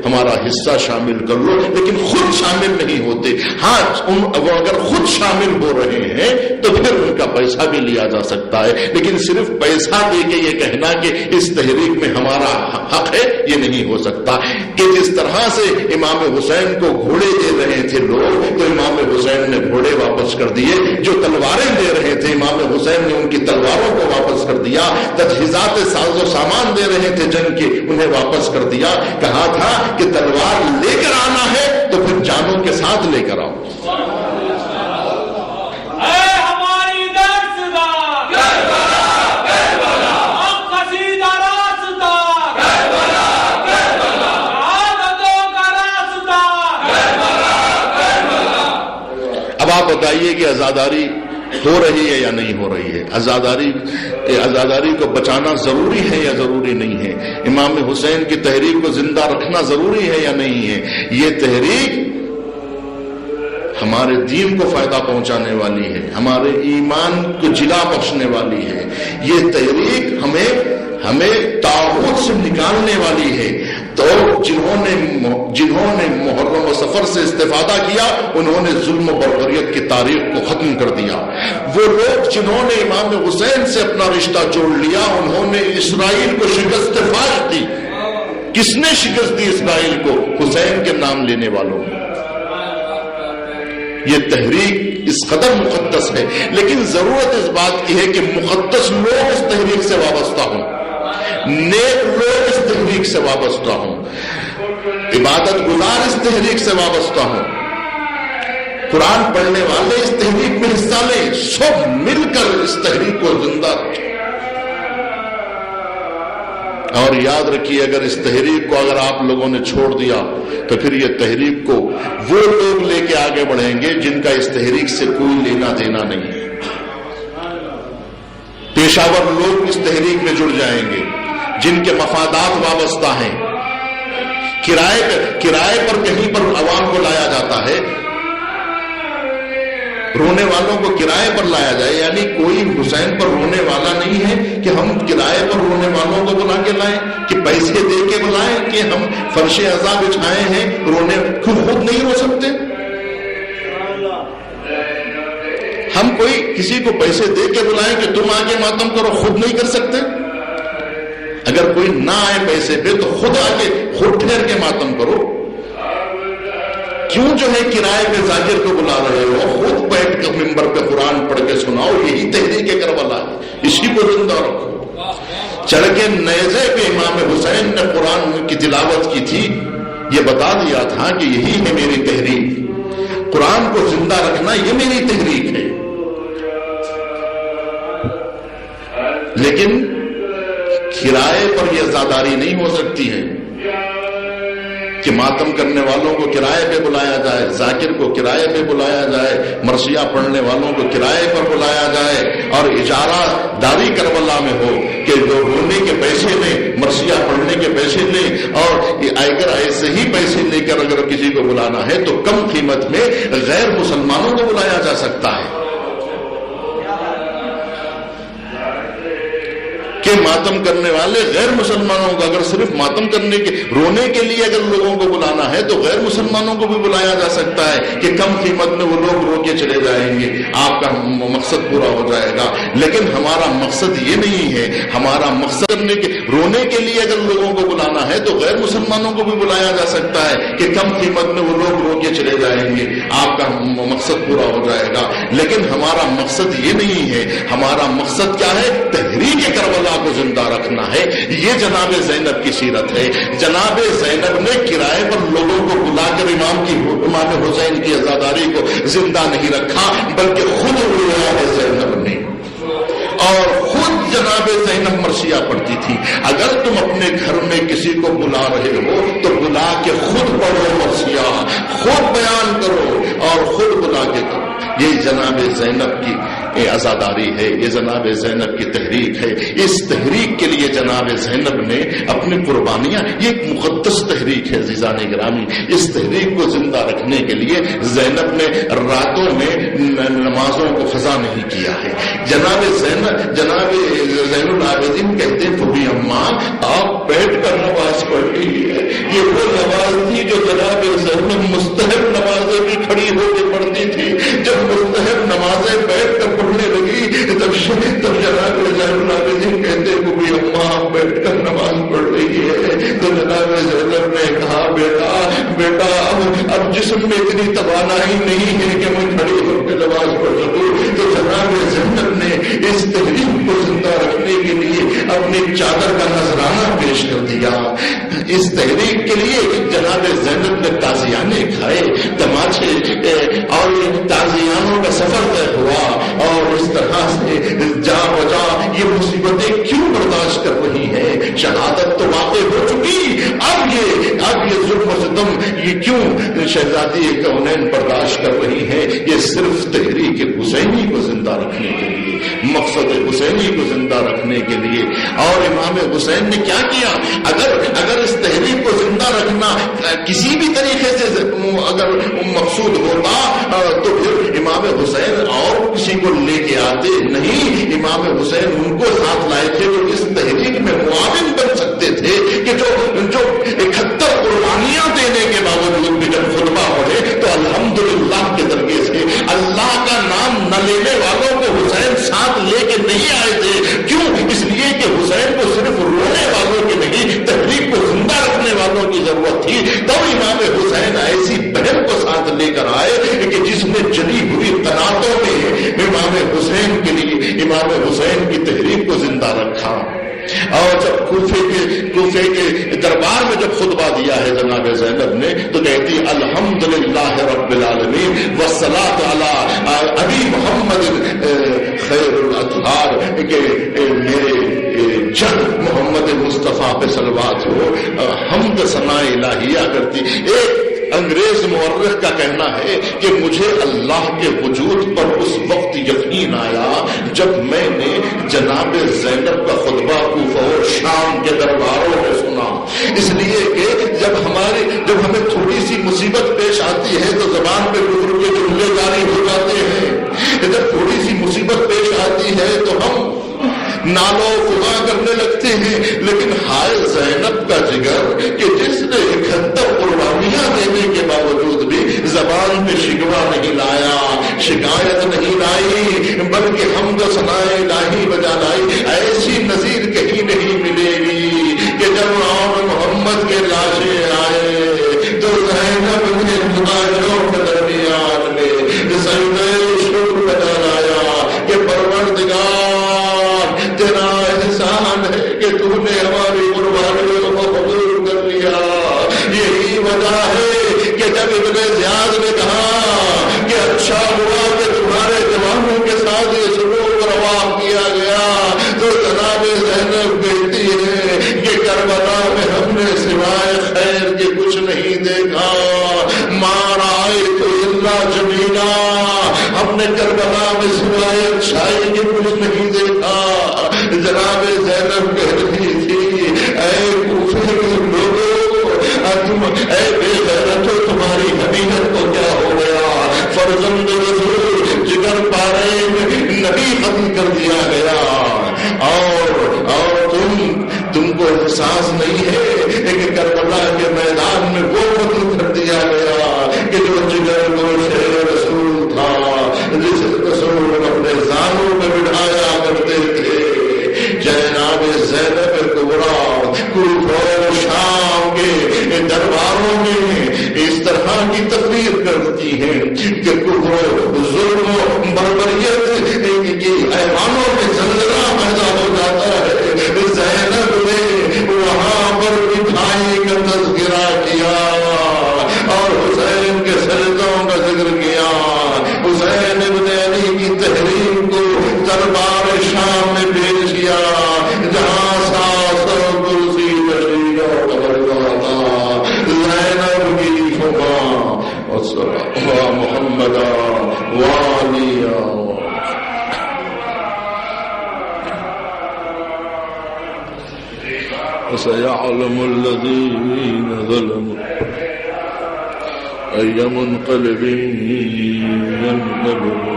ہمارا حصہ شامل کر لو، لیکن خود شامل نہیں ہوتے. ہاں وہ اگر خود شامل ہو رہے ہیں تو پھر ان کا پیسہ بھی لیا جا سکتا ہے، لیکن صرف پیسہ دے کے یہ کہنا کہ اس تحریک میں ہمارا حق ہے یہ نہیں ہو سکتا. کہ جس طرح سے امام حسین کو گھوڑے دے رہے تھے لوگ، تو امام حسین نے گھوڑے واپس کر دیے. جو تلواریں دے رہے تھے امام حسین نے ان کی تلواروں کو واپس کر دیا. تجہیزات ساز و سامان دے رہے تھے جنگ کے، انہیں واپس کر دیا. کہا تھا کہ تلوار لے کر آنا ہے تو پھر جانوں کے ساتھ لے کر آؤ. اب آپ بتائیے کہ عزاداری ہو رہی ہے یا نہیں ہو رہی ہے؟ عزاداری کو بچانا ضروری ہے یا ضروری نہیں ہے؟ امام حسین کی تحریک کو زندہ رکھنا ضروری ہے یا نہیں ہے؟ یہ تحریک ہمارے دین کو فائدہ پہنچانے والی ہے، ہمارے ایمان کو جلا بخشنے والی ہے. یہ تحریک ہمیں طاغوت سے نکالنے والی ہے. تو جنہوں نے محرم و سفر سے استفادہ کیا انہوں نے ظلم و بربریت کی تاریخ کو ختم کر دیا. وہ لوگ جنہوں نے امام حسین سے اپنا رشتہ جوڑ لیا انہوں نے اسرائیل کو شکست فاش دی. کس نے شکست دی اسرائیل کو؟ حسین کے نام لینے والوں. یہ تحریک اس قدر مقدس ہے، لیکن ضرورت اس بات کی ہے کہ مقدس لوگ اس تحریک سے وابستہ ہوں، نیک لوگ اس تحریک سے وابستہ ہوں، عبادت گزار اس تحریک سے وابستہ ہوں، قرآن پڑھنے والے اس تحریک میں حصہ لیں، سب مل کر اس تحریک کو زندہ رکھیں. اور یاد رکھیے اگر اس تحریک کو اگر آپ لوگوں نے چھوڑ دیا تو پھر یہ تحریک کو وہ لوگ لے کے آگے بڑھیں گے جن کا اس تحریک سے کوئی لینا دینا نہیں. پیشاور لوگ اس تحریک میں جڑ جائیں گے جن کے مفادات وابستہ ہیں. کرائے پر کہیں پر عوام کو لایا جاتا ہے، رونے والوں کو کرائے پر لایا جائے، یعنی کوئی حسین پر رونے والا نہیں ہے کہ ہم کرائے پر رونے والوں کو بلا کے لائیں، کہ پیسے دے کے بلائیں، کہ ہم فرش عزا بچھائے ہیں رونے، خود نہیں رو سکتے؟ ہم کوئی کسی کو پیسے دے کے بلائیں کہ تم آگے ماتم کرو، خود نہیں کر سکتے؟ اگر کوئی نہ آئے پیسے پہ تو خود آگے خود ٹھہر کے ماتم کرو، کیوں جو ہے کرائے پہ ذاکر کو بلا رہے ہو؟ خود بیٹھ کر منبر پہ قرآن پڑھ کے سناؤ، یہی تحریک کربلا ہے، اسی کو زندہ رکھو۔ چڑھ کے نیزے پہ امام حسین نے قرآن کی تلاوت کی تھی، یہ بتا دیا تھا کہ یہی ہے میری تحریک، قرآن کو زندہ رکھنا یہ میری تحریک ہے۔ لیکن کرائے پر یہ عزاداری نہیں ہو سکتی ہے کہ ماتم کرنے والوں کو کرائے پہ بلایا جائے، ذاکر کو کرائے پہ بلایا جائے، مرثیہ پڑھنے والوں کو کرائے پر بلایا جائے، اور اجارہ داری کربلا میں ہو کہ جو رونے کے پیسے لیں، مرثیہ پڑھنے کے پیسے لیں، اور اگر ایسے ہی پیسے لے کر اگر کسی کو بلانا ہے تو کم قیمت میں غیر مسلمانوں کو بلایا جا سکتا ہے کہ ماتم کرنے والے غیر مسلمانوں کو، اگر صرف ماتم کرنے کے رونے کے لیے اگر لوگوں کو بلانا ہے تو غیر مسلمانوں کو بھی بلایا جا سکتا ہے کہ کم قیمت میں وہ لوگ رو کے چلے جائیں گے، آپ کا مقصد پورا ہو جائے گا۔ لیکن ہمارا مقصد یہ نہیں ہے، ہمارا مقصد رونے کے لیے اگر لوگوں کو بلانا ہے تو غیر مسلمانوں کو بھی بلایا جا سکتا ہے کہ کم قیمت میں وہ لوگ رو کے چلے جائیں گے، آپ کا مقصد پورا ہو جائے گا۔ لیکن ہمارا مقصد یہ نہیں ہے، ہمارا مقصد کیا ہے؟ تحریک کربلا کو زندہ رکھنا ہے۔ یہ جناب زینب کی سیرت ہے۔ جناب زینب نے کرائے پر لوگوں کو بلا کر امام حسین کی عزاداری کو زندہ نہیں رکھا، بلکہ خود رویا ہے زینب نے، اور خود جناب زینب مرثیہ پڑھتی تھی۔ اگر تم اپنے گھر میں کسی کو بلا رہے ہو تو بلا کے خود پڑھو مرثیہ، خود بیان کرو اور خود بلا کے کرو۔ یہ جناب زینب کی عزاداری ہے، یہ جناب زینب کی تحریک ہے۔ اس تحریک کے لیے جناب زینب نے اپنی قربانیاں، یہ ایک مقدس تحریک ہے عزیزان گرامی، اس تحریک کو زندہ رکھنے کے لیے زینب نے راتوں میں نمازوں کو قضا نہیں کیا ہے۔ جناب زین العابدین کہتے بوڑھی اماں آپ بیٹھ کر نماز پڑھ رہی ہے، یہ وہ نماز تھی جو جناب زینب مستحب نمازیں بھی کھڑی ہو کے پڑھتی تھی۔ جب مستحب نمازیں بیٹھ کر پڑھنے لگی تب جناب زین العابدین کہتے بوڑھی اماں آپ بیٹھ کر نماز پڑھ رہی ہے، تو جناب زینب نے کہا بیٹا اب جسم میں اتنی توانائی نہیں ہے کہ میں کھڑی ہو کے نماز پڑھ سکوں۔ تو جناب زینب نے اس تحریک کو زندہ رکھنے کے لیے اپنی چادر کا نذرانہ پیش کر دیا۔ اس تحریک کے لیے جناب زینب نے تازیانے کھائے، تماچے اور تازیانوں کا سفر طے ہوا، اور اس طرح سے جا بجا یہ مصیبتیں کیوں برداشت کر رہی ہے؟ شہادت تو واقع ہو چکی، اب یہ ظلم و ستم یہ کیوں شہزادی کونین برداشت کر رہی ہے؟ یہ صرف تحریک حسینی کو زندہ رکھنے کے لیے، مقصد حسینی کو زندہ رکھنے کے لیے۔ اور امام حسین نے کیا کیا؟ اگر اس تحریک کو زندہ رکھنا کسی بھی طریقے سے اگر مقصود ہوتا تو پھر امام حسین اور کسی کو لے کے آتے نہیں، امام حسین ان کو ساتھ لائے تھے جو اس تحریک میں معاون بن سکتے تھے، کہ جو 71 قربانیاں دینے کے باوجود بھی جب خطبہ پڑھے تو الحمدللہ کے درجے سے اللہ کا نام نہ لینے والوں کو حسین ساتھ لے کے نہیں آئے تھے۔ کیوں؟ اس لیے کہ حسین کو صرف رونے والوں کی نہیں، تحریک کو زندہ رکھنے والوں کی ضرورت تھی۔ تب امام حسین ایسی بہن کو ساتھ لے کر آئے کہ جس نے جلی ہوئی قناتوں میں امام حسین کے لیے امام حسین کی تحریک کو زندہ رکھا۔ اور جب کوفے کے دربار میں جب خطبہ دیا ہے جناب زینب نے تو کہتی الحمدللہ رب العالمین والصلاۃ علی ابی محمد خیر الاطہار، کہ میرے جد محمد مصطفیٰ پہ صلوات ہو، حمد ثنا الہیہ کرتی۔ ایک انگریز مورخ کا کہنا ہے کہ مجھے اللہ کے وجود پر اس وقت یقین آیا جب میں نے جناب زینب کا خطبہ کوفہ اور شام کے درباروں میں سنا، اس لیے کہ جب ہمیں تھوڑی سی مصیبت پیش آتی ہے تو زبان پہ کفر کے جملے جاری ہو جاتے ہیں، نالو فغا کرنے لگتے ہیں، لیکن ہائے زینب کا جگر کہ جس نے 71 قربانیاں دینے کے باوجود بھی زبان پہ شکوہ نہیں لایا، شکایت نہیں لائی، بلکہ حمد و ثناء الہی بجا لائی۔ ایسی نظیر کہیں نہیں ملے گی کہ جب آن محمد کے لاشیں آئے تو زینب نے مناجوں کے درمیان میں سجدہ شکر بجا لایا کہ پروردگار تیرا احسان ہے کہ تو نے ہماری قربانیوں کو قبول کر لیا۔ یہی وجہ ہے کہ جب ابن زیاد نے کہا کہ اچھا ہوا کہ تمہارے جوانوں کے ساتھ یہ سلوک روا کیا گیا، تو جناب زینب کہتی ہے کہ کربلا میں ہم نے سوائے خیر کے کچھ نہیں دیکھا، مارا تو اللہ جمیلا، ہم نے کربلا میں سوائے اچھائی کے کچھ نہیں دیکھا۔ جناب زینب کہہ رہی تھی اے کوفے کے لوگوں، اے بے غیرتو تمہاری حمیت کو کیا ہو گیا؟ فرزند رسول جگر پارے نبی ختم کر دیا گیا، اور تم کو احساس نہیں ہے کہ کربلا کے میدان میں وہ قتل کر دیا گیا کہ جو جگر گوشت رسول تھا، جس رسول اپنے زانوں میں بٹھایا کرتے تھے۔ جناب زینب کبریٰ کوفہ و شام کے درباروں میں اس طرح کی تقریر کرتی ہیں کہ کفر، ظلم و بربریت کی ایوانوں میں زلزلہ پیدا ہو جاتا ہے۔ زینب نے وہاں پر مٹھائی کا تذکرہ کیا اور حسین کے سجدوں کا ذکر کیا۔ حسین ابن علی کی تحریر کو دربار شام میں پیش کیا، جہاں ساس اور کرسی تشریف تھا۔ زینب کی فما محمد والیہ وسيعلم الذين ظلموا أي منقلب ينقلبون۔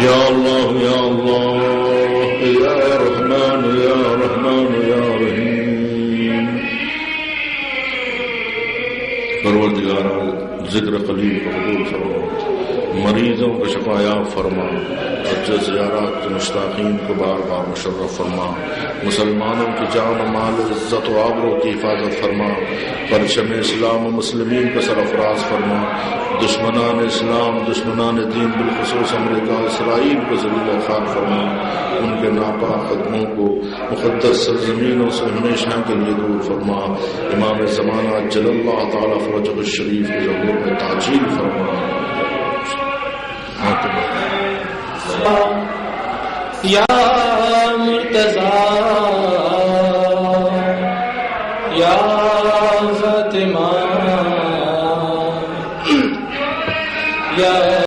یا اللہ یا اللہ یا رحمان یا رحمان یا رحیم۔ پروردگار ذکر قلیل کو قبول فرما، مریضوں کو شفا یاب فرما، حج زیارات کے مشتاقین کو بار بار مشرف فرما، مسلمانوں کی جان و مال عزت و آبرو کی حفاظت فرما، پرچم اسلام و مسلمین کا سرفراز فرما، دشمنان اسلام دشمنان دین بالخصوص امریکہ اسرائیل کو ذلیل خوار فرما، ان کے ناپاک قدموں کو مقدس سرزمینوں سے ہمیشہ کے لیے دور فرما۔ امام زمانہ جل اللہ تعالی فرجہ الشریف کے ظہور میں تعجیل فرما۔ یا مرتضیٰ یا فاطمہ یا